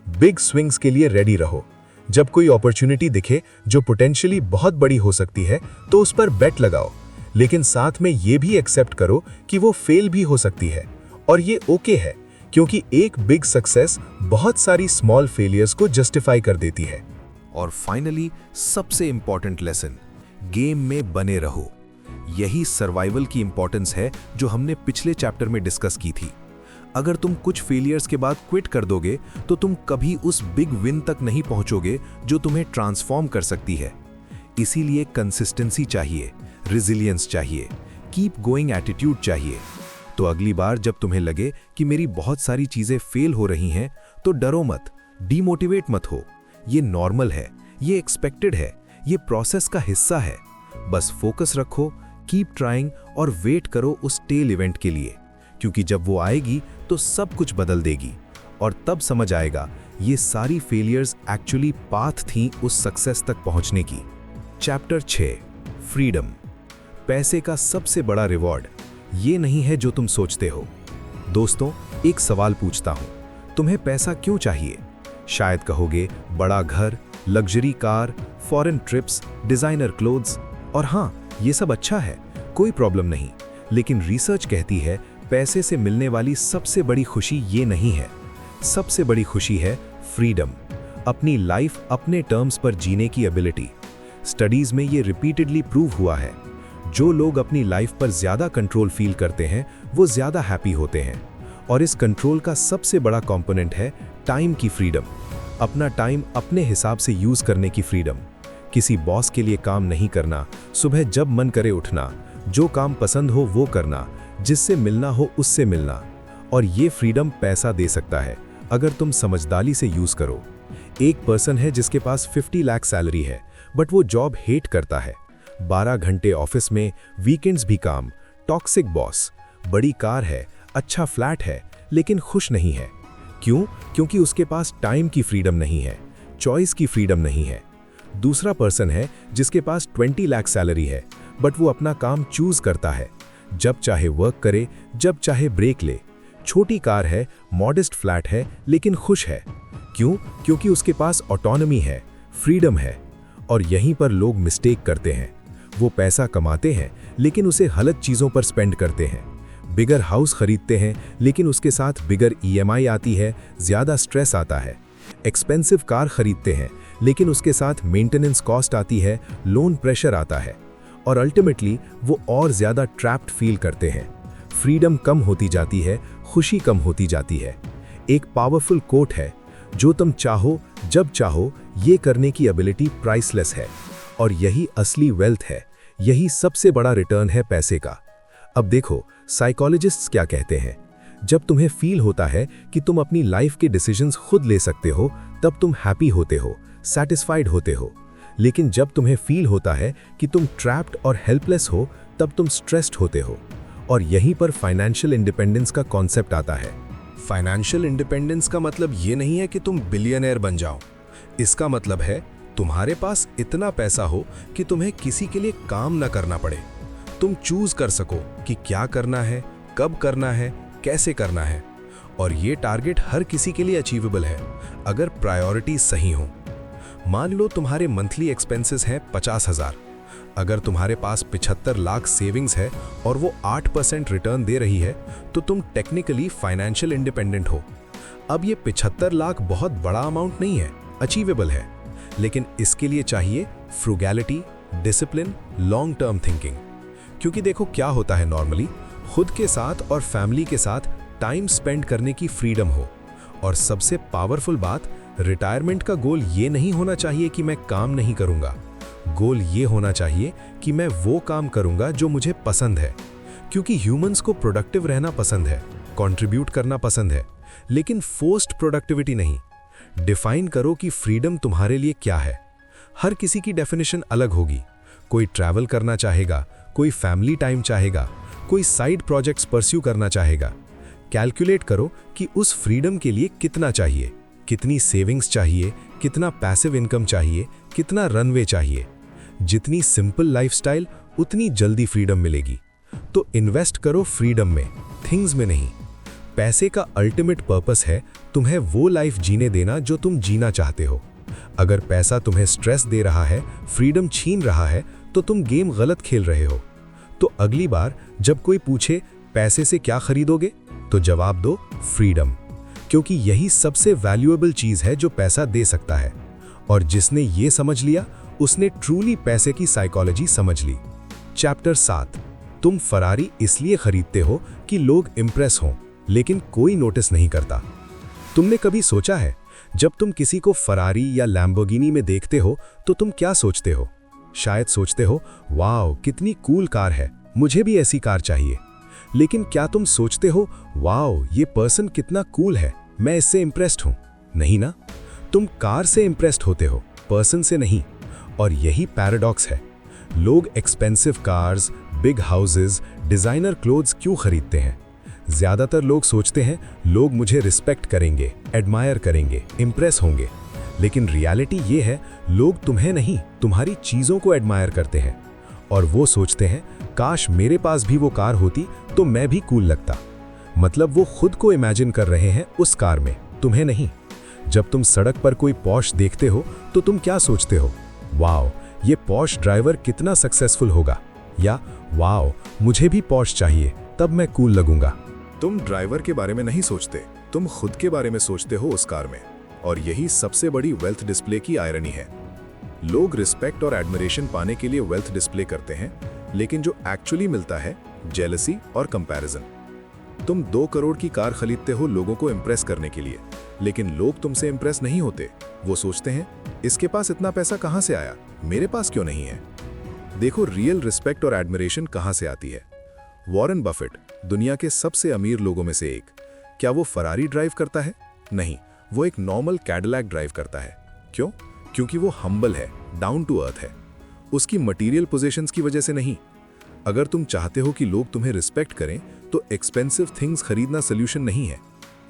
बिग स्विंग्स के लिए रेडी रहो। जब कोई अपॉर्चुनिटी दिखे जो पोटेंशियली बहुत बड़ी हो सकती है तो उस पर बेट लगाओ, लेकिन साथ में ये भी एक्सेप्ट करो कि वो फेल भी हो सकती है, और ये ओके है, क्योंकि एक बिग सक्सेस बहुत सारी स्मॉल फेलियर्स को जस्टिफाई कर देती है। और फाइनली सबसे इंपॉर्टेंट लेसन, गेम में बने रहो। यही सर्वाइवल की इंपॉर्टेंस है जो हमने पिछले चैप्टर में डिस्कस की थी। अगर तुम कुछ फेलियर्स के बाद क्विट कर दोगे तो तुम कभी उस बिग विन तक नहीं पहुंचोगे जो तुम्हें ट्रांसफॉर्म कर सकती है। इसीलिए कंसिस्टेंसी चाहिए, रिजिलियंस चाहिए, कीप गोइंग एटीट्यूड चाहिए। तो अगली बार जब तुम्हें लगे कि मेरी बहुत सारी चीजें फेल हो रही हैं, तो डरो मत, डीमोटिवेट मत हो। ये नॉर्मल है, ये एक्सपेक्टेड है, ये प्रोसेस का हिस्सा है। बस फोकस रखो, कीप ट्राइंग और वेट करो उस टेल इवेंट के लिए, क्योंकि जब वो आएगी तो सब कुछ बदल देगी और तब समझ आएगा ये सारी फेलियर्स एक्चुअली पाथ थी उस सक्सेस तक पहुंचने की। Chapter 6, freedom. पैसे का सबसे बड़ा रिवॉर्ड ये नहीं है जो तुम सोचते हो। दोस्तों, एक सवाल पूछता हूं, तुम्हें पैसा क्यों चाहिए? शायद कहोगे बड़ा घर, luxury car, foreign trips, designer clothes. और हाँ, ये सब अच्छा है, कोई प्रॉब्लम नहीं। लेकिन रिसर्च कहती है पैसे से मिलने वाली सबसे बड़ी खुशी ये नहीं है। सबसे बड़ी खुशी है फ्रीडम, अपनी लाइफ अपने टर्म्स पर जीने की एबिलिटी। स्टडीज में ये रिपीटेडली प्रूव हुआ है। जो लोग अपनी लाइफ पर ज्यादा कंट्रोल फील करते हैं वो ज्यादा हैप्पी होते हैं। और इस कंट्रोल का सबसे बड़ा कंपोनेंट है टाइम की फ्रीडम। अपना टाइम अपने हिसाब से यूज करने की फ्रीडम। किसी बॉस के लिए काम नहीं करना, सुबह जब मन करे उठना, जो काम पसंद हो वो करना, जिससे मिलना हो उससे मिलना। और ये फ्रीडम पैसा दे सकता है अगर तुम समझदारी से यूज करो। एक पर्सन है जिसके पास 50 लाख सैलरी है, बट वो जॉब हेट करता है। 12 घंटे ऑफिस में, वीकेंड्स भी काम, टॉक्सिक बॉस, बड़ी कार है, अच्छा फ्लैट है, लेकिन खुश नहीं है। क्यों? क्योंकि उसके पास टाइम की फ्रीडम नहीं है, चॉइस की फ्रीडम नहीं है। दूसरा पर्सन है जिसके पास 20 लाख सैलरी है, बट वो अपना काम चूज करता है, जब चाहे वर्क करे, जब चाहे ब्रेक ले। छोटी कार है, मॉडेस्ट फ्लैट है, लेकिन खुश है। क्यों? क्योंकि उसके पास ऑटोनॉमी है, फ्रीडम है। और यहीं पर लोग मिस्टेक करते हैं। वो पैसा कमाते हैं लेकिन उसे गलत चीज़ों पर स्पेंड करते हैं। बिगर हाउस खरीदते हैं लेकिन उसके साथ बिगर EMI आती है, ज़्यादा स्ट्रेस आता है। एक्सपेंसिव कार खरीदते हैं लेकिन उसके साथ मेंटेनेंस कॉस्ट आती है, लोन प्रेशर आता है। और अल्टीमेटली वो और ज़्यादा ट्रैप्ड फील करते हैं। फ्रीडम कम होती जाती है, खुशी कम होती जाती है। एक पावरफुल कोट है, जो तुम चाहो जब चाहो ये करने की एबिलिटी प्राइसलेस है। और यही असली वेल्थ है, यही सबसे बड़ा रिटर्न है पैसे का। अब देखो, साइकोलॉजिस्ट्स क्या कहते हैं। जब तुम्हें फील होता है कि तुम अपनी लाइफ के डिसीजंस खुद ले सकते हो, तब तुम हैप्पी होते हो, सैटिस्फाइड होते हो। लेकिन जब तुम्हें फील होता है कि तुम ट्रैप्ड और हेल्पलेस हो, तब तुम स्ट्रेस्ड होते हो। और यहीं पर फाइनेंशियल इंडिपेंडेंस का कॉन्सेप्ट आता है। फाइनेंशियल इंडिपेंडेंस का मतलब ये नहीं है कि तुम बिलियनर बन जाओ। इसका मतलब है तुम्हारे पास इतना पैसा हो कि तुम्हें किसी के लिए काम न करना पड़े। तुम चूज कर सको कि क्या करना है, कब करना है, कैसे करना है। और ये टारगेट हर किसी के लिए अचीवेबल है अगर प्रायोरिटी सही हो। मान लो तुम्हारे मंथली एक्सपेंसेस हैं 50,000। अगर तुम्हारे पास 75 लाख सेविंग्स है और वो 8% रिटर्न दे रही है, तो तुम टेक्निकली फाइनेंशियल इंडिपेंडेंट हो। अब ये 75 लाख बहुत बड़ा अमाउंट नहीं है, अचीवेबल है। लेकिन इसके लिए चाहिए फ्रूगैलिटी, डिसिप्लिन, लॉन्ग टर्म थिंकिंग। क्योंकि देखो क्या होता है, नॉर्मली खुद के साथ और फैमिली के साथ टाइम स्पेंड करने की फ्रीडम हो। और सबसे पावरफुल बात, रिटायरमेंट का गोल ये नहीं होना चाहिए कि मैं काम नहीं करूंगा। गोल ये होना चाहिए कि मैं वो काम करूंगा जो मुझे पसंद है। क्योंकि ह्यूमंस को प्रोडक्टिव रहना पसंद है, कंट्रीब्यूट करना पसंद है, लेकिन फोर्स्ड प्रोडक्टिविटी नहीं। डिफाइन करो कि फ्रीडम तुम्हारे लिए क्या है। हर किसी की डेफिनेशन अलग होगी। कोई ट्रैवल करना चाहेगा, कोई फैमिली टाइम चाहेगा, कोई साइड प्रोजेक्ट्स परस्यू करना चाहेगा। कैलकुलेट करो कि उस फ्रीडम के लिए कितना चाहिए, कितनी सेविंग्स चाहिए, कितना पैसिव इनकम चाहिए, कितना रनवे चाहिए। जितनी सिंपल लाइफस्टाइल, उतनी जल्दी फ्रीडम मिलेगी। तो इन्वेस्ट करो फ्रीडम में, थिंग्स में नहीं। पैसे का अल्टीमेट पर्पस है तुम्हें वो लाइफ जीने देना जो तुम जीना चाहते हो। अगर पैसा तुम्हें स्ट्रेस दे रहा है, फ्रीडम छीन रहा है, तो तुम गेम गलत खेल रहे हो। तो अगली बार जब कोई पूछे पैसे से क्या खरीदोगे, तो जवाब दो फ्रीडम। क्योंकि यही सबसे वैल्यूएबल चीज है जो पैसा दे सकता है। और जिसने ये समझ लिया, उसने ट्रूली पैसे की साइकोलॉजी समझ ली। चैप्टर 7, तुम फरारी इसलिए खरीदते हो कि लोग इंप्रेस हों, लेकिन कोई नोटिस नहीं करता। तुमने कभी सोचा है, जब तुम किसी को फरारी या लैम्बोर्गिनी में देखते हो तो तुम क्या सोचते हो? शायद सोचते हो, वाओ कितनी कूल कार है, मुझे भी ऐसी कार चाहिए। लेकिन क्या तुम सोचते हो, वाओ ये पर्सन कितना कूल है, मैं इससे इंप्रेस्ड हूं? नहीं ना, तुम कार से इंप्रेस्ड होते हो, पर्सन से नहीं। और यही पैराडॉक्स है। लोग expensive cars, big houses, designer clothes क्यों खरीदते हैं? ज्यादातर लोग सोचते हैं लोग मुझे रिस्पेक्ट करेंगे, एडमायर करेंगे, इंप्रेस होंगे। लेकिन रियलिटी ये है, लोग तुम्हें नहीं, तुम्हारी चीजों को एडमायर करते हैं। और वो सोचते हैं, काश मेरे पास भी वो कार होती तो मैं भी कूल लगता। मतलब वो खुद को इमेजिन कर रहे हैं उस कार में, तुम्हें नहीं। जब तुम सड़क पर कोई पॉश देखते हो तो तुम क्या सोचते हो? वाओ ये पॉश ड्राइवर कितना सक्सेसफुल होगा, या वाओ मुझे भी पॉश चाहिए, तब मैं कूल लगूंगा। तुम ड्राइवर के बारे में नहीं सोचते, तुम खुद के बारे में सोचते हो उस कार में। और यही सबसे बड़ी वेल्थ डिस्प्ले की आयरनी है। लोग रिस्पेक्ट और एडमिरेशन पाने के लिए वेल्थ डिस्प्ले करते हैं, लेकिन जो एक्चुअली मिलता है जेलसी और कंपैरिजन। तुम 2 करोड़ की कार खरीदते हो लोगों को इंप्रेस करने के लिए, लेकिन लोग तुमसे इंप्रेस नहीं होते। वो सोचते हैं, इसके पास इतना पैसा कहां से आया, मेरे पास क्यों नहीं है? देखो रियल रिस्पेक्ट और एडमिरेशन कहां से आती है। वॉरेन बफेट दुनिया के सबसे अमीर लोगों में से एक, क्या वो फरारी ड्राइव करता है? नहीं, वो एक नॉर्मल कैडिलैक ड्राइव करता है। क्यों? क्योंकि वो हम्बल है, डाउन टू अर्थ है। उसकी मटेरियल पोजीशंस की वजह से नहीं। अगर तुम चाहते हो कि लोग तुम्हें रिस्पेक्ट करें तो एक्सपेंसिव थिंग्स खरीदना सोल्यूशन नहीं है।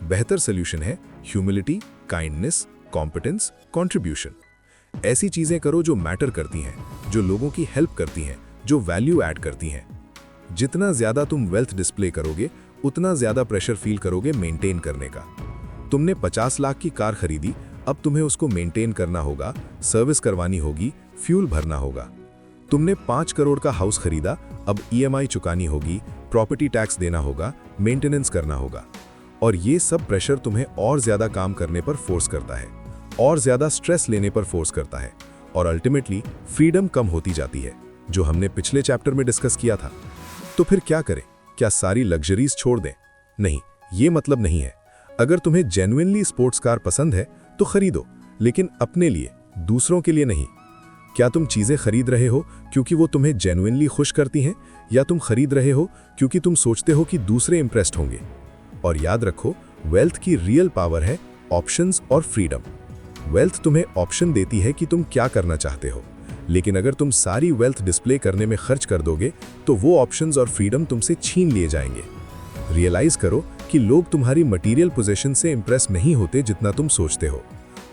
बेहतर सोल्यूशन है ह्यूमिलिटी, काइंडनेस, कॉम्पिटेंस, कंट्रीब्यूशन। ऐसी चीजें करो जो मैटर करती हैं, जो लोगों की हेल्प करती हैं, जो वैल्यू ऐड करती हैं। जितना ज्यादा तुम वेल्थ डिस्प्ले करोगे, उतना ज्यादा प्रेशर फील करोगे मेंटेन करने का। तुमने 50 लाख की कार खरीदी, अब तुम्हें उसको मेंटेन करना होगा, सर्विस करवानी होगी, फ्यूल भरना होगा। तुमने 5 करोड़ का हाउस खरीदा, अब EMI चुकानी होगी, प्रॉपर्टी टैक्स देना होगा, मेंटेनेंस करना होगा। और ये सब प्रेशर तुम्हें और ज्यादा काम करने पर फोर्स करता है, और ज्यादा स्ट्रेस लेने पर फोर्स करता है, और अल्टीमेटली फ्रीडम कम होती जाती है, जो हमने पिछले चैप्टर में डिस्कस किया था। तो फिर क्या करें? क्या सारी लग्जरीज छोड़ दें? नहीं, ये मतलब नहीं है। अगर तुम्हें जेन्युइनली स्पोर्ट्स कार पसंद है तो खरीदो, लेकिन अपने लिए, दूसरों के लिए नहीं। क्या तुम चीजें खरीद रहे हो क्योंकि वो तुम्हें जेन्युइनली खुश करती हैं, या तुम खरीद रहे हो क्योंकि तुम सोचते हो कि दूसरे इंप्रेस्ड होंगे? और याद रखो, वेल्थ की रियल पावर है ऑप्शंस और फ्रीडम। वेल्थ तुम्हें ऑप्शन देती है कि तुम क्या करना चाहते हो, लेकिन अगर तुम सारी वेल्थ डिस्प्ले करने में खर्च कर दोगे तो वो ऑप्शंस और फ्रीडम तुमसे छीन लिए जाएंगे। रियलाइज करो कि लोग तुम्हारी मटेरियल पोजीशन से इंप्रेस नहीं होते जितना तुम सोचते हो।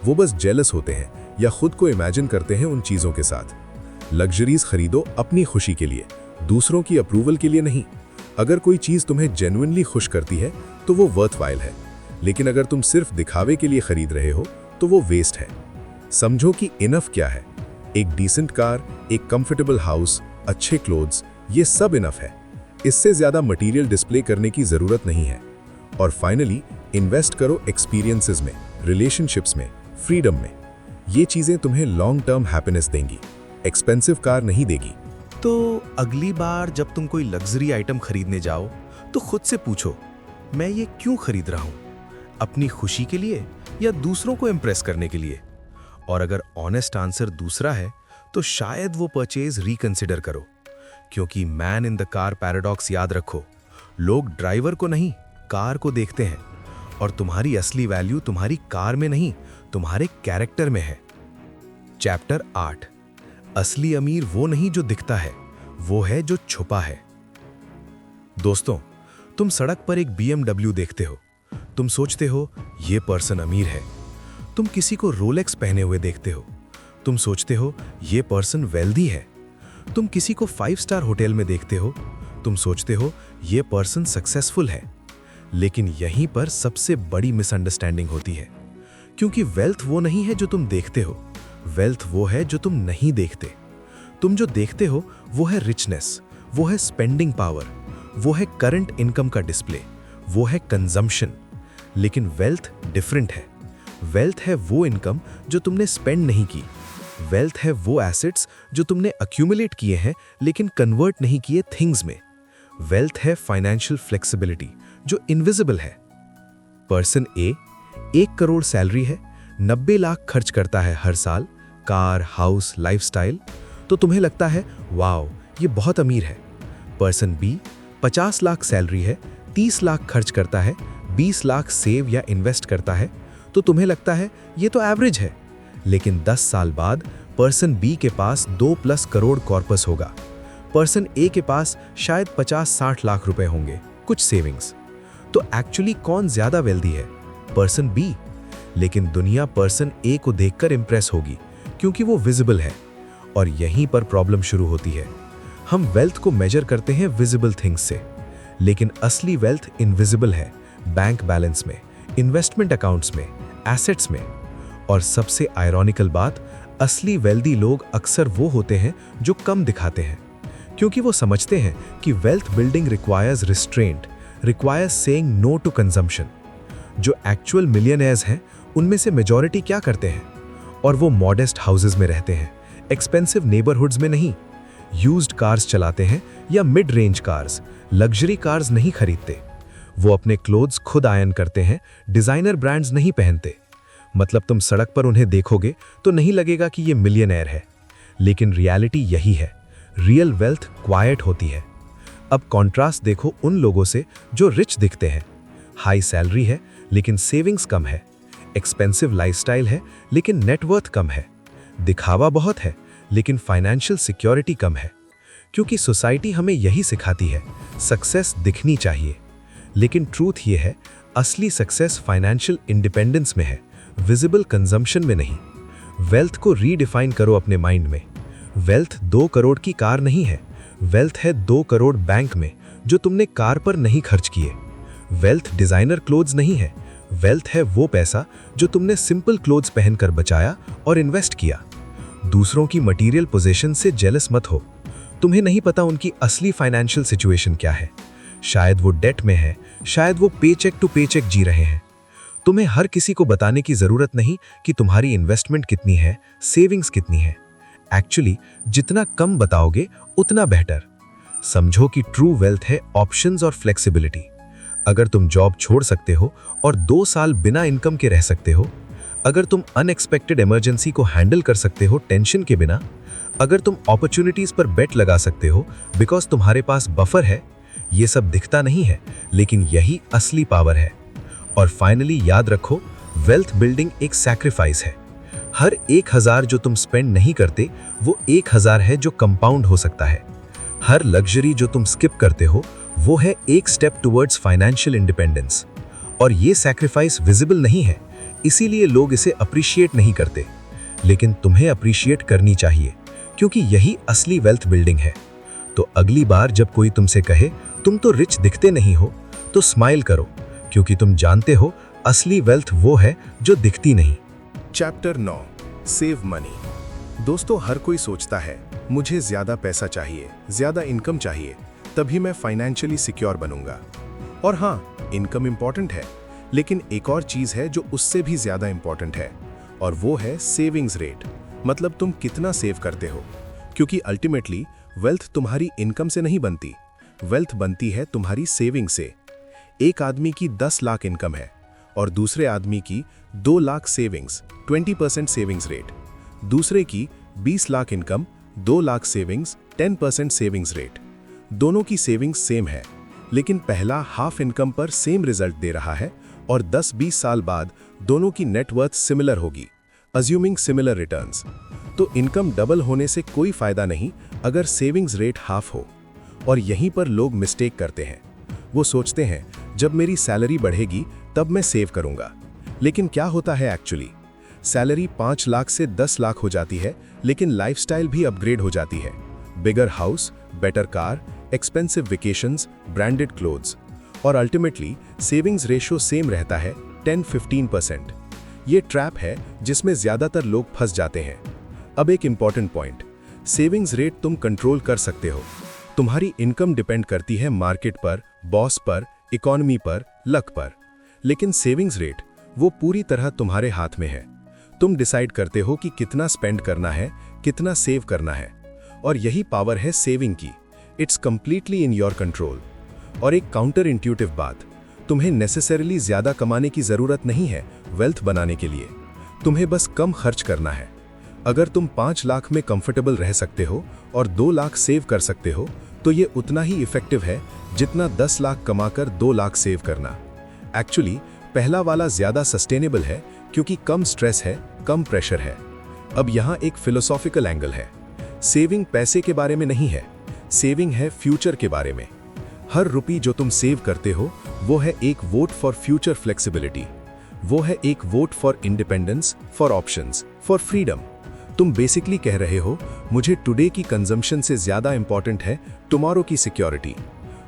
वो बस जेलस होते हैं या खुद को इमेजिन करते हैं उन चीजों के साथ। लग्जरीज खरीदो अपनी खुशी के लिए, दूसरों की अप्रूवल के लिए नहीं। अगर कोई चीज तुम्हें जेन्युइनली खुश करती है तो वो वर्थवाइल है, लेकिन अगर तुम सिर्फ दिखावे के लिए खरीद रहे हो तो वो वेस्ट है। समझो कि इनफ क्या है। एक डिसेंट कार, एक कंफर्टेबल हाउस, अच्छे क्लोथ्स, ये सब इनफ है। इससे ज्यादा मटेरियल डिस्प्ले करने की जरूरत नहीं है। और फाइनली, इन्वेस्ट करो एक्सपीरियंसेस में, रिलेशनशिप्स में, फ्रीडम में। ये चीजें तुम्हें लॉन्ग टर्म हैप्पीनेस देंगी, एक्सपेंसिव कार नहीं देगी। तो अगली बार जब तुम कोई लग्जरी आइटम खरीदने जाओ तो खुद से पूछो, मैं ये क्यों खरीद रहा हूं? अपनी खुशी के लिए या दूसरों को इंप्रेस करने के लिए? और अगर ऑनेस्ट आंसर दूसरा है तो शायद वो परचेज रिकंसिडर करो। क्योंकि man in the car paradox याद रखो, लोग ड्राइवर को नहीं, कार को देखते हैं। और तुम्हारी असली वैल्यू तुम्हारी कार में नहीं, तुम्हारे कैरेक्टर में है। चैप्टर 8, असली अमीर वो नहीं जो दिखता है, वो है जो छुपा है। दोस्तों, तुम सड़क पर एक BMW देखते हो, तुम सोचते हो ये पर्सन अमीर है। तुम किसी को रोलेक्स पहने हुए देखते हो, तुम सोचते हो ये पर्सन वेल्दी है। तुम किसी को 5 स्टार होटल में देखते हो, तुम सोचते हो ये पर्सन सक्सेसफुल है। लेकिन यहीं पर सबसे बड़ी मिसअंडरस्टैंडिंग होती है, क्योंकि वेल्थ वो नहीं है जो तुम देखते हो, वेल्थ वो है जो तुम नहीं देखते। तुम जो देखते हो वो है रिचनेस, वो है स्पेंडिंग पावर, वो है करंट इनकम का डिस्प्ले, वो है कंजम्पशन। लेकिन वेल्थ डिफरेंट है। वेल्थ है वो इनकम जो तुमने स्पेंड नहीं की। वेल्थ है वो एसेट्स जो तुमने अक्यूमुलेट किए हैं लेकिन कन्वर्ट नहीं किए थिंग्स में। वेल्थ है फाइनेंशियल फ्लेक्सिबिलिटी जो इनविजिबल है। पर्सन ए 1 करोड़ सैलरी है, 90 लाख खर्च करता है हर साल, कार, हाउस, लाइफस्टाइल, तो तुम्हें लगता है वाओ ये बहुत अमीर है। पर्सन बी 50 लाख सैलरी है, 30 लाख खर्च करता है, 20 लाख सेव या इन्वेस्ट करता है, तो तुम्हें लगता है ये तो एवरेज है। लेकिन 10 साल बाद पर्सन बी के पास 2+ करोड़ कॉर्पस होगा। पर्सन ए के पास शायद 50-60 लाख रुपए होंगे, कुछ सेविंग्स। तो एक्चुअली कौन ज्यादा वेल्दी है? Person B. लेकिन दुनिया पर्सन ए को देखकर इंप्रेस होगी क्योंकि वो विजिबल है। और यहीं पर प्रॉब्लम शुरू होती है। हम वेल्थ को मेजर करते हैं विजिबल थिंग्स से, लेकिन असली वेल्थ इनविजिबल है, बैंक बैलेंस में, इन्वेस्टमेंट अकाउंट्स में, एसेट्स में। और सबसे आयरॉनिकल बात, असली वेल्दी लोग अक्सर वो होते हैं जो कम दिखाते हैं, क्योंकि वो समझते हैं कि wealth building requires restraint, requires saying no to consumption. जो एक्चुअल मिलियनेयर्स हैं उनमें से मेजॉरिटी क्या करते हैं? और वो मॉडेस्ट हाउसेज में रहते हैं, एक्सपेंसिव नेबरहुड्स में नहीं। यूज्ड कार्स चलाते हैं या mid range cars, luxury cars नहीं खरीदते। वो अपने क्लोथ्स खुद आयरन करते हैं, डिजाइनर ब्रांड्स नहीं पहनते। मतलब तुम सड़क पर उन्हें देखोगे तो नहीं लगेगा कि ये मिलियनेयर है। लेकिन रियलिटी यही है, रियल वेल्थ क्वाइट होती है। अब कॉन्ट्रास्ट देखो उन लोगों से जो रिच दिखते हैं। हाई सैलरी है लेकिन सेविंग्स कम है, एक्सपेंसिव लाइफस्टाइल है लेकिन नेटवर्थ कम है, दिखावा बहुत है लेकिन फाइनेंशियल सिक्योरिटी कम है। क्योंकि सोसाइटी हमें यही सिखाती है, सक्सेस दिखनी चाहिए। लेकिन ट्रूथ ये है, असली सक्सेस फाइनेंशियल इंडिपेंडेंस में है, विजिबल कंजम्पशन में नहीं। वेल्थ को रीडिफाइन करो अपने माइंड में। वेल्थ 2 करोड़ की कार नहीं है, वेल्थ है 2 करोड़ बैंक में जो तुमने कार पर नहीं खर्च किए। वेल्थ डिजाइनर क्लोथ्स नहीं है, वेल्थ है वो पैसा जो तुमने सिंपल क्लोथ्स पहनकर बचाया और इन्वेस्ट किया। दूसरों की मटेरियल पोजीशन से जेलस मत हो। तुम्हें नहीं पता उनकी असली फाइनेंशियल सिचुएशन क्या है। शायद वो डेट में है, शायद वो पेचेक टू पेचेक जी रहे हैं। तुम्हें हर किसी को बताने की जरूरत नहीं कि तुम्हारी इन्वेस्टमेंट कितनी है, सेविंग्स कितनी है। एक्चुअली जितना कम बताओगे उतना बेहतर। समझो कि ट्रू वेल्थ है ऑप्शंस और फ्लेक्सिबिलिटी। अगर तुम जॉब छोड़ सकते हो और 2 साल बिना इनकम के रह सकते हो, अगर तुम अनएक्सपेक्टेड इमरजेंसी को हैंडल कर सकते हो टेंशन के बिना, अगर तुम अपॉर्चुनिटीज पर बेट लगा सकते हो बिकॉज तुम्हारे पास बफर है, ये सब दिखता नहीं है लेकिन यही असली पावर है। और फाइनली याद रखो, वेल्थ बिल्डिंग एक सैक्रिफाइस है। हर 1000 जो तुम स्पेंड नहीं करते वो 1000 है जो कंपाउंड हो सकता है। हर लग्जरी जो तुम स्किप करते हो वो है एक स्टेप टुवर्ड्स फाइनेंशियल इंडिपेंडेंस। और ये सैक्रिफाइस विजिबल नहीं है, इसीलिए लोग इसे अप्रिशिएट नहीं करते। लेकिन तुम्हें अप्रिशिएट करनी चाहिए क्योंकि यही असली वेल्थ बिल्डिंग है। तो अगली बार जब कोई तुमसे कहे तुम तो रिच दिखते नहीं हो, तो स्माइल करो क्योंकि तुम जानते हो असली वेल्थ वो है जो दिखती नहीं। Chapter 9, save money. दोस्तों, हर कोई सोचता है मुझे ज्यादा पैसा चाहिए, ज्यादा इनकम चाहिए, तभी मैं फाइनेंशियली सिक्योर बनूंगा। और हाँ, इनकम इंपॉर्टेंट है, लेकिन एक और चीज है जो उससे भी ज्यादा इंपॉर्टेंट है, और वो है सेविंग्स रेट। मतलब तुम कितना सेव करते हो। क्योंकि अल्टीमेटली वेल्थ तुम्हारी इनकम से नहीं बनती, वेल्थ बनती है तुम्हारी सेविंग से। एक आदमी की 10 लाख इनकम है और दूसरे आदमी की 2 लाख सेविंग्स, 20% सेविंग्स रेट। दूसरे की 20 lakh income, 2 lakh savings, 10% savings rate. दोनों की सेविंग्स सेम है, लेकिन पहला हाफ इनकम पर सेम रिजल्ट दे रहा है और 10-20 साल बाद दोनों की नेटवर्थ सिमिलर होगी, अज्यूमिंग सिमिलर रिटर्न्स। तो इनकम डबल होने से कोई फायदा नहीं अगर सेविंग्स रेट हाफ हो। और यहीं पर लोग मिस्टेक करते हैं। वो सोचते हैं जब मेरी सैलरी बढ़ेगी तब मैं सेव करूंगा। लेकिन क्या होता है एक्चुअली? सैलरी 5 लाख से 10 लाख हो जाती है, लेकिन लाइफस्टाइल भी अपग्रेड हो जाती है। Bigger house, better car, expensive vacations, branded clothes. और अल्टीमेटली सेविंग्स रेशियो सेम रहता है 10-15%। ये ट्रैप है जिसमें ज्यादातर लोग फंस जाते हैं। अब एक इंपॉर्टेंट पॉइंट, सेविंग्स रेट तुम कंट्रोल कर सकते हो। तुम्हारी इनकम डिपेंड करती है मार्केट पर, बॉस पर, इकोनॉमी पर, लक पर। लेकिन सेविंग्स रेट वो पूरी तरह तुम्हारे हाथ में है। तुम डिसाइड करते हो कि कितना स्पेंड करना है, कितना सेव करना है। और यही पावर है सेविंग की। It's completely in your control. और एक काउंटर इंट्यूटिव बात, तुम्हें नेसेसरीली ज्यादा कमाने की जरूरत नहीं है वेल्थ बनाने के लिए। तुम्हें बस कम खर्च करना है। अगर तुम 5 लाख में कंफर्टेबल रह सकते हो और 2 लाख सेव कर सकते हो तो ये उतना ही इफेक्टिव है जितना 10 लाख कमाकर 2 लाख सेव करना। एक्चुअली पहला वाला ज्यादा सस्टेनेबल है क्योंकि कम स्ट्रेस है, कम प्रेशर है। अब यहाँ एक फिलोसॉफिकल एंगल है। सेविंग पैसे के बारे में नहीं है, सेविंग है फ्यूचर के बारे में। हर रुपये जो तुम सेव करते हो वो है एक वोट फॉर फ्यूचर फ्लेक्सिबिलिटी, वो है एक vote for independence, for options, for freedom. तुम बेसिकली कह रहे हो मुझे टुडे की कंजम्पशन से ज्यादा इंपॉर्टेंट है टुमारो की सिक्योरिटी।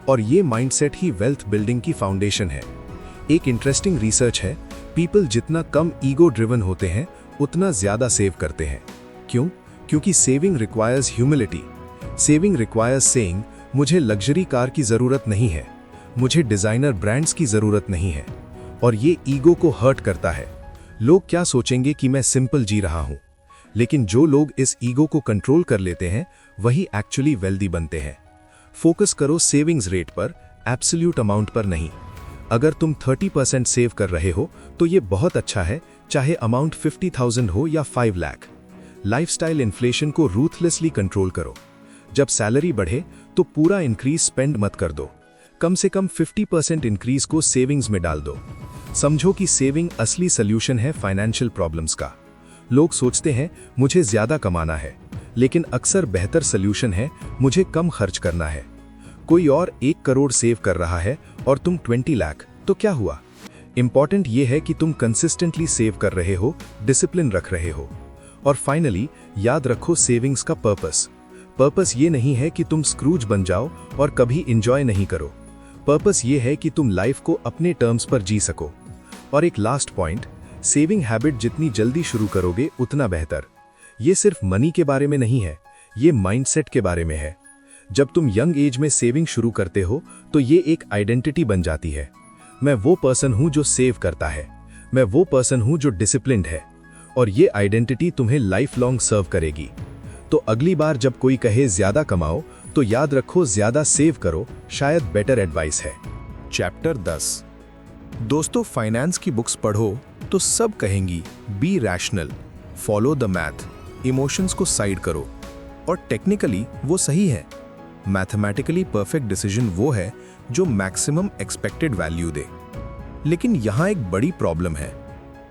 और ये माइंडसेट ही वेल्थ बिल्डिंग की फाउंडेशन है। एक इंटरेस्टिंग रिसर्च है, पीपल जितना कम ईगो ड्रिवन होते हैं उतना ज्यादा सेव करते हैं। क्यों? क्योंकि saving requires humility. Saving requires saying मुझे लग्जरी कार की जरूरत नहीं है, मुझे डिजाइनर ब्रांड्स की जरूरत नहीं है। और ये ईगो को हर्ट करता है। लोग क्या सोचेंगे कि मैं सिंपल जी रहा हूं। लेकिन जो लोग इस ईगो को कंट्रोल कर लेते हैं वही एक्चुअली वेल्दी बनते हैं। फोकस करो सेविंग्स रेट पर, एब्सोल्यूट अमाउंट पर नहीं। अगर तुम 30% सेव कर रहे हो तो ये बहुत अच्छा है, चाहे अमाउंट 50,000 हो या 5 लाख। लाइफस्टाइल इन्फ्लेशन को रूथलेसली कंट्रोल करो। जब सैलरी बढ़े तो पूरा इंक्रीज स्पेंड मत कर दो, कम से कम 50% इंक्रीज को सेविंग्स में डाल दो। समझो कि सेविंग असली सोल्यूशन है फाइनेंशियल प्रॉब्लम्स का। लोग सोचते हैं मुझे ज्यादा कमाना है, लेकिन अक्सर बेहतर सोल्यूशन है मुझे कम खर्च करना है। कोई और 1 करोड़ सेव कर रहा है और तुम 20 लाख, तो क्या हुआ? इंपॉर्टेंट ये है कि तुम कंसिस्टेंटली सेव कर रहे हो, डिसिप्लिन रख रहे हो। और फाइनली याद रखो सेविंग्स का पर्पस। पर्पस ये नहीं है कि तुम स्क्रूज बन जाओ और कभी इंजॉय नहीं करो। पर्पस ये है कि तुम लाइफ को अपने टर्म्स पर जी सको। और एक लास्ट पॉइंट, सेविंग हैबिट जितनी जल्दी शुरू करोगे उतना बेहतर। ये सिर्फ मनी के बारे में नहीं है, ये माइंडसेट के बारे में है। जब तुम यंग एज में सेविंग शुरू करते हो तो ये एक आइडेंटिटी बन जाती है। मैं वो पर्सन हूं जो सेव करता है, मैं वो पर्सन हूं जो डिसिप्लिन्ड है। और ये आइडेंटिटी तुम्हें लाइफ लॉन्ग सर्व करेगी। तो अगली बार जब कोई कहे ज्यादा कमाओ तो याद रखो ज्यादा सेव करो, शायद बेटर एडवाइस है। चैप्टर 10। दोस्तों, फाइनेंस की बुक्स पढ़ो तो सब कहेंगी B rational, follow the math, emotions को साइड करो। और टेक्निकली वो सही है। मैथमेटिकली परफेक्ट डिसीजन वो है जो मैक्सिमम एक्सपेक्टेड वैल्यू दे। लेकिन यहाँ एक बड़ी प्रॉब्लम है,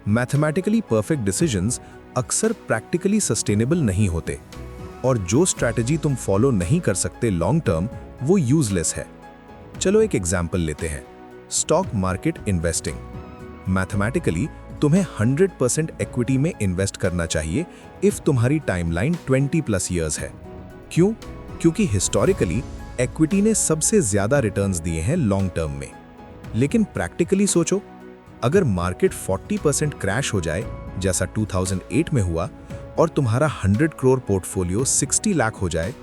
मैथमेटिकली परफेक्ट डिसीजंस अक्सर प्रैक्टिकली सस्टेनेबल नहीं होते। और जो स्ट्रैटेजी तुम फॉलो नहीं कर सकते लॉन्ग टर्म, वो यूजलेस है। चलो एक एग्जाम्पल लेते हैं, स्टॉक मार्केट इन्वेस्टिंग। मैथमेटिकली तुम्हें 100% इक्विटी में इन्वेस्ट करना चाहिए इफ तुम्हारी टाइमलाइन 20+ ईयर्स है। क्यों? क्योंकि हिस्टोरिकली इक्विटी ने सबसे ज्यादा रिटर्न्स दिए हैं लॉन्ग टर्म में। लेकिन प्रैक्टिकली सोचो, अगर मार्केट 40% क्रैश हो जाए जैसा 2008 में हुआ और तुम्हारा 100 करोड़ पोर्टफोलियो 60 लाख हो जाए,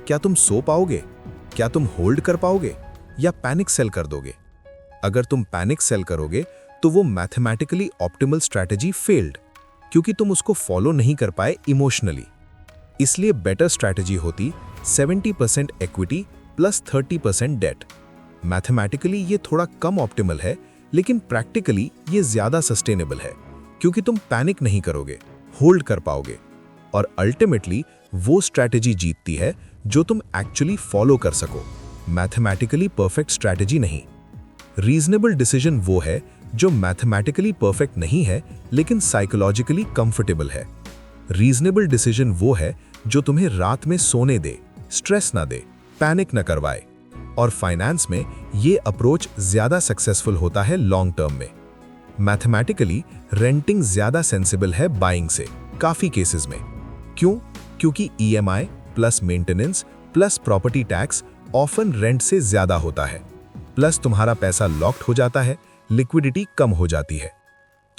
क्या तुम सो पाओगे? क्या तुम होल्ड कर पाओगे या पैनिक सेल कर दोगे? अगर तुम पैनिक सेल करोगे तो वो मैथमेटिकली ऑप्टिमल स्ट्रैटेजी फेल्ड, क्योंकि तुम उसको फॉलो नहीं कर पाए इमोशनली। इसलिए बेटर स्ट्रैटेजी होती 70% इक्विटी प्लस 30% डेट। मैथमेटिकली ये थोड़ा कम ऑप्टिमल है, लेकिन प्रैक्टिकली ये ज्यादा सस्टेनेबल है, क्योंकि तुम पैनिक नहीं करोगे, होल्ड कर पाओगे। और अल्टीमेटली वो स्ट्रैटेजी जीतती है जो तुम एक्चुअली फॉलो कर सको, मैथमेटिकली परफेक्ट स्ट्रैटेजी नहीं। रीजनेबल डिसीजन वो है जो मैथमेटिकली परफेक्ट नहीं है लेकिन साइकोलॉजिकली कंफर्टेबल है। रीजनेबल डिसीजन वो है जो तुम्हें रात में सोने दे, स्ट्रेस ना दे, पैनिक न करवाए। और फाइनेंस में ये अप्रोच ज्यादा सक्सेसफुल होता है लॉन्ग टर्म में। मैथमेटिकली रेंटिंग ज्यादा सेंसिबल है बाइंग से, काफी केसेस में। क्यों? क्योंकि EMI plus maintenance plus property tax often rent से ज्यादा होता है। प्लस तुम्हारा पैसा लॉक्ड हो जाता है, लिक्विडिटी कम हो जाती है।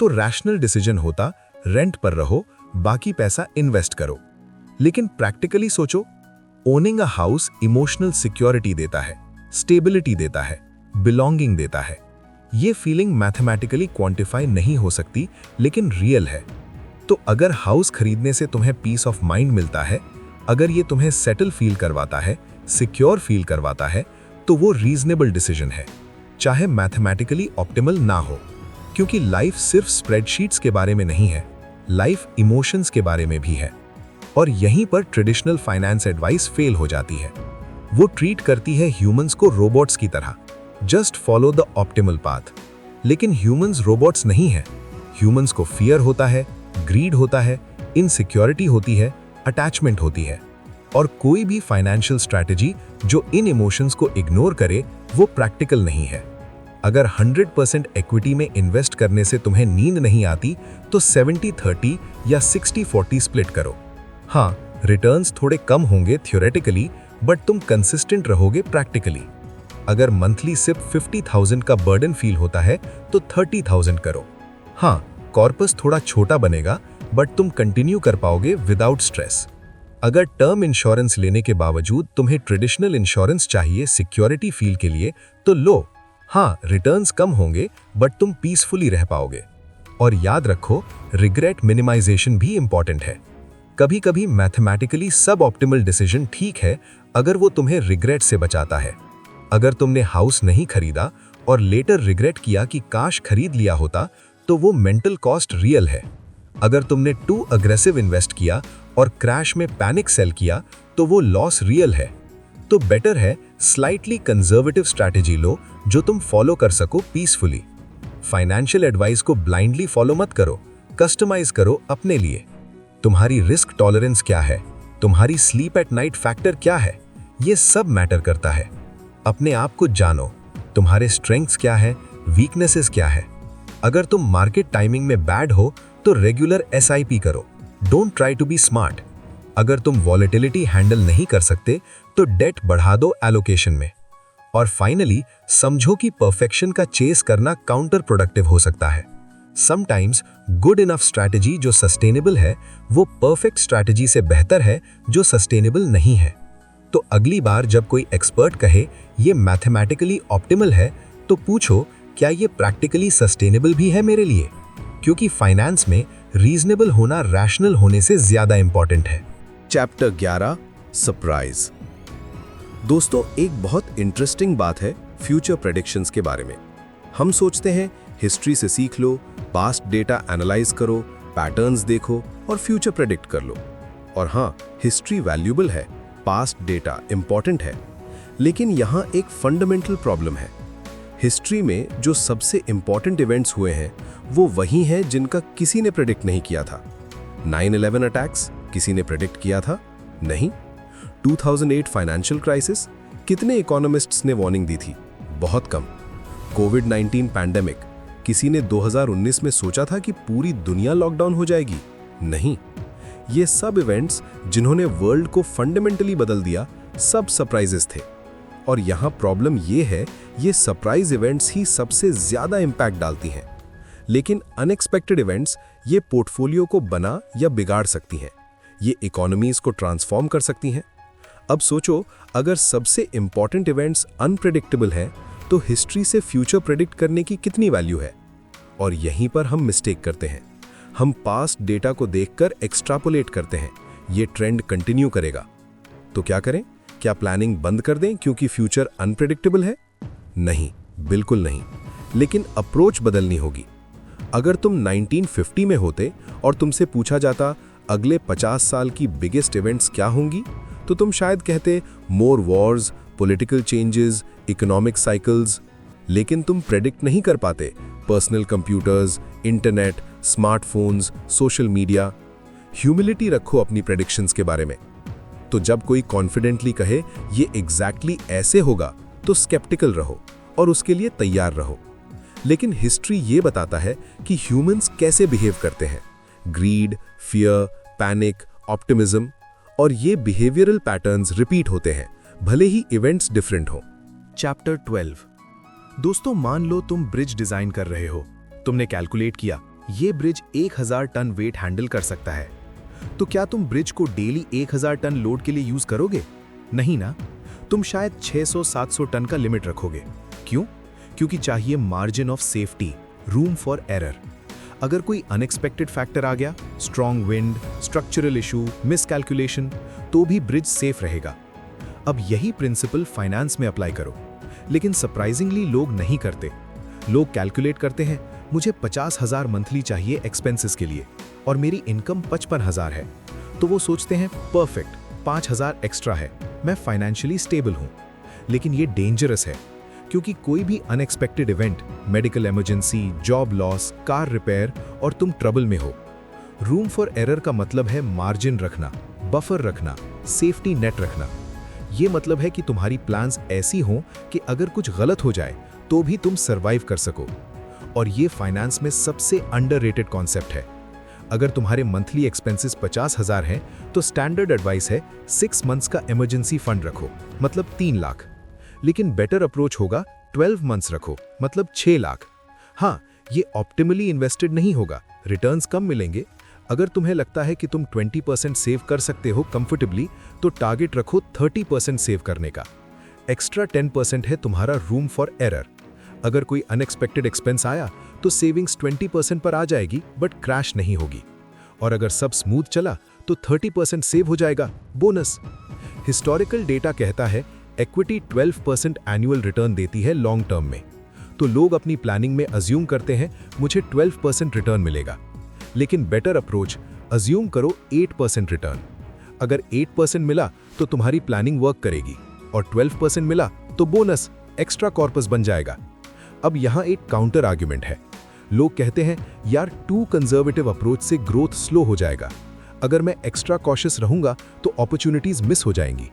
तो रैशनल डिसीजन होता रेंट पर रहो, बाकी पैसा इन्वेस्ट करो। लेकिन प्रैक्टिकली सोचो, owning a house emotional security देता है, स्टेबिलिटी देता है, बिलोंगिंग देता है। ये फीलिंग मैथमेटिकली क्वांटिफाई नहीं हो सकती, लेकिन रियल है। तो अगर हाउस खरीदने से तुम्हें पीस ऑफ माइंड मिलता है, अगर ये तुम्हें सेटल फील करवाता है, सिक्योर फील करवाता है, तो वो रीजनेबल डिसीजन है, चाहे मैथमेटिकली ऑप्टिमल ना हो, क्योंकि लाइफ सिर्फ स्प्रेडशीट्स के बारे में नहीं है, लाइफ इमोशंस के बारे में भी है। और यहीं पर ट्रेडिशनल फाइनेंस एडवाइस फेल हो जाती है। वो ट्रीट करती है ह्यूमंस को रोबोट्स की तरह, just follow the optimal path. लेकिन ह्यूमंस रोबोट्स नहीं है। ह्यूमंस को फियर होता है, ग्रीड होता है, इनसिक्योरिटी होती है, अटैचमेंट होती है। और कोई भी फाइनेंशियल स्ट्रैटेजी जो इन इमोशंस को इग्नोर करे वो प्रैक्टिकल नहीं है। अगर 100% इक्विटी में इन्वेस्ट करने से तुम्हें नींद नहीं आती तो 70-30 या 60-40 स्प्लिट करो। हाँ, रिटर्न्स थोड़े कम होंगे थ्योरेटिकली, बट तुम कंसिस्टेंट रहोगे प्रैक्टिकली। अगर मंथली सिर्फ 50,000 का बर्डन फील होता है तो 30,000 करो। हाँ, कॉर्पस थोड़ा छोटा बनेगा, बट तुम कंटिन्यू कर पाओगे विदाउट स्ट्रेस। अगर टर्म इंश्योरेंस लेने के बावजूद तुम्हें ट्रेडिशनल इंश्योरेंस चाहिए सिक्योरिटी फील के लिए तो लो। हाँ, रिटर्न्स कम होंगे, बट तुम पीसफुली रह पाओगे। और याद रखो, रिग्रेट मिनिमाइजेशन भी इंपॉर्टेंट है। कभी कभी मैथमेटिकली सब ऑप्टिमल डिसीजन ठीक है अगर वो तुम्हें रिग्रेट से बचाता है। अगर तुमने हाउस नहीं खरीदा और लेटर रिग्रेट किया कि काश खरीद लिया होता, तो वो मेंटल कॉस्ट रियल है। अगर तुमने टू अग्रेसिव इन्वेस्ट किया और क्रैश में पैनिक सेल किया, तो वो लॉस रियल है। तो बेटर है स्लाइटली कंजर्वेटिव स्ट्रैटेजी लो जो तुम फॉलो कर सको पीसफुली। फाइनेंशियल एडवाइस को ब्लाइंडली फॉलो मत करो, कस्टमाइज करो अपने लिए। तुम्हारी रिस्क टॉलरेंस क्या है, तुम्हारी स्लीप एट नाइट फैक्टर क्या है, ये सब मैटर करता है। अपने आप को जानो, तुम्हारे स्ट्रेंथ्स क्या है, वीकनेसेस क्या है। अगर तुम मार्केट टाइमिंग में बैड हो तो रेगुलर SIP करो, don't try to be smart. अगर तुम वॉलेटिलिटी हैंडल नहीं कर सकते तो डेट बढ़ा दो एलोकेशन में। और फाइनली, समझो कि परफेक्शन का चेस करना काउंटर प्रोडक्टिव हो सकता है। समटाइम्स गुड इनफ स्ट्रैटेजी जो सस्टेनेबल है वो परफेक्ट स्ट्रैटेजी से बेहतर है जो सस्टेनेबल नहीं है। तो अगली बार जब कोई एक्सपर्ट कहे ये मैथमेटिकली ऑप्टिमल है, तो पूछो क्या ये प्रैक्टिकली सस्टेनेबल भी है मेरे लिए, क्योंकि फाइनेंस में रीजनेबल होना रैशनल होने से ज्यादा इंपॉर्टेंट है। Chapter 11 surprise. दोस्तों, एक बहुत इंटरेस्टिंग बात है फ्यूचर प्रेडिक्शंस के बारे में। हम सोचते हैं हिस्ट्री से सीख लो, पास्ट डेटा एनालाइज करो, पैटर्न्स देखो और फ्यूचर प्रेडिक्ट कर लो। और हाँ, हिस्ट्री वैल्यूएबल है, पास्ट डेटा इंपॉर्टेंट है, लेकिन यहाँ एक फंडामेंटल प्रॉब्लम है। हिस्ट्री में जो सबसे इंपॉर्टेंट इवेंट्स हुए हैं वो वही हैं जिनका किसी ने प्रेडिक्ट नहीं किया था। 9/11 अटैक्स किसी ने प्रेडिक्ट किया था? नहीं। 2008 फाइनेंशियल क्राइसिस, कितने इकोनॉमिस्ट्स ने वार्निंग दी थी? बहुत कम। कोविड-19 पैंडेमिक, किसी ने 2019 में सोचा था कि पूरी दुनिया लॉकडाउन हो जाएगी? नहीं। ये सब इवेंट्स जिन्होंने वर्ल्ड को फंडामेंटली बदल दिया, सब सरप्राइजेस थे। और यहाँ प्रॉब्लम ये है, ये सरप्राइज इवेंट्स ही सबसे ज्यादा इंपैक्ट डालती हैं। लेकिन अनएक्सपेक्टेड इवेंट्स ये पोर्टफोलियो को बना या बिगाड़ सकती हैं, ये इकोनॉमीज को ट्रांसफॉर्म कर सकती हैं। अब सोचो, अगर सबसे इंपॉर्टेंट इवेंट्स अनप्रेडिक्टेबल हैं, तो हिस्ट्री से फ्यूचर प्रेडिक्ट करने की कितनी वैल्यू है? और यहीं पर हम मिस्टेक करते हैं। हम पास्ट डेटा को देखकर एक्सट्रापोलेट करते हैं, ये ट्रेंड कंटिन्यू करेगा। तो क्या करें? क्या प्लानिंग बंद कर दें क्योंकि फ्यूचर अनप्रेडिक्टेबल है? नहीं, बिल्कुल नहीं। लेकिन अप्रोच बदलनी होगी। अगर तुम 1950 में होते और तुमसे पूछा जाता अगले 50 साल की बिगेस्ट इवेंट्स क्या होंगी, तो तुम शायद कहते more wars, political changes, economic cycles. लेकिन तुम प्रेडिक्ट नहीं कर पाते personal computers, internet, smartphones, social media. Humility रखो अपनी प्रेडिक्शंस के बारे में। तो जब कोई कॉन्फिडेंटली कहे ये एग्जैक्टली ऐसे होगा, तो स्केप्टिकल रहो और उसके लिए तैयार रहो। लेकिन हिस्ट्री ये बताता है कि ह्यूमंस कैसे बिहेव करते हैं। ग्रीड, फियर, पैनिक, ऑप्टिमिज्म, और ये बिहेवियरल पैटर्न्स रिपीट होते हैं, भले ही इवेंट्स डिफरेंट हो। चैप्टर 12। दोस्तों, मान लो तुम ब्रिज डिजाइन कर रहे हो। तुमने कैलकुलेट किया ये ब्रिज 1000 टन वेट हैंडल कर सकता है। तो क्या तुम ब्रिज को डेली 1000 टन लोड के लिए यूज करोगे? नहीं ना। तुम शायद 600-700 टन का लिमिट रखोगे। क्यों? क्योंकि चाहिए margin of safety, room for error. अगर कोई अनएक्सपेक्टेड फैक्टर आ गया, strong wind, structural issue, miscalculation, तो भी ब्रिज सेफ रहेगा। अब यही प्रिंसिपल फाइनेंस में अप्लाई करो। लेकिन सरप्राइजिंगली लोग नहीं करते। लोग कैलकुलेट करते हैं, मुझे 50,000 मंथली चाहिए एक्सपेंसेस के लिए और मेरी इनकम 55,000 है, तो वो सोचते हैं परफेक्ट, 5,000 एक्स्ट्रा है, मैं फाइनेंशियली स्टेबल हूँ। लेकिन ये डेंजरस है, क्योंकि कोई भी unexpected event, medical emergency, job loss, car repair और तुम ट्रबल में हो। रूम फॉर एरर का मतलब है मार्जिन रखना, बफर रखना, सेफ्टी नेट रखना। ये मतलब है कि तुम्हारी प्लान्स ऐसी हों कि अगर कुछ गलत हो जाए तो भी तुम सरवाइव कर सको। और ये फाइनेंस में सबसे अंडररेटेड कॉन्सेप्ट है। अगर तुम्हारे मंथली एक्सपेंसेस 50,000 हैं तो स्टैंडर्ड एडवाइस है 6 मंथ्स का इमरजेंसी फंड रखो, मतलब 3 लाख। लेकिन बेटर अप्रोच होगा 12 मंथ्स रखो, मतलब 6 लाख। हाँ, ये ऑप्टिमली इन्वेस्टेड नहीं होगा, रिटर्न्स कम मिलेंगे। अगर तुम्हें लगता है कि तुम 20% सेव कर सकते हो कंफर्टेबली, तो टारगेट रखो 30% सेव करने का। एक्स्ट्रा 10% है तुम्हारा रूम फॉर एरर। अगर कोई अनएक्सपेक्टेड एक्सपेंस आया तो सेविंग्स 20% पर आ जाएगी, बट क्रैश नहीं होगी। और अगर सब स्मूथ चला तो 30% सेव हो जाएगा, बोनस। हिस्टोरिकल डेटा कहता है इक्विटी 12% एनुअल रिटर्न देती है लॉन्ग टर्म में। तो लोग अपनी प्लानिंग में अज्यूम करते हैं मुझे 12% रिटर्न मिलेगा। लेकिन बेटर अप्रोच, अज्यूम करो 8% रिटर्न। अगर 8% मिला तो तुम्हारी प्लानिंग वर्क करेगी, और 12% मिला तो बोनस, एक्स्ट्रा कॉर्पस बन जाएगा। अब यहाँ एक काउंटर आर्ग्यूमेंट है। लोग कहते हैं यार, टू कंजर्वेटिव अप्रोच से ग्रोथ स्लो हो जाएगा। अगर मैं एक्स्ट्रा कॉशियस रहूंगा तो अपॉर्चुनिटीज मिस हो जाएंगी।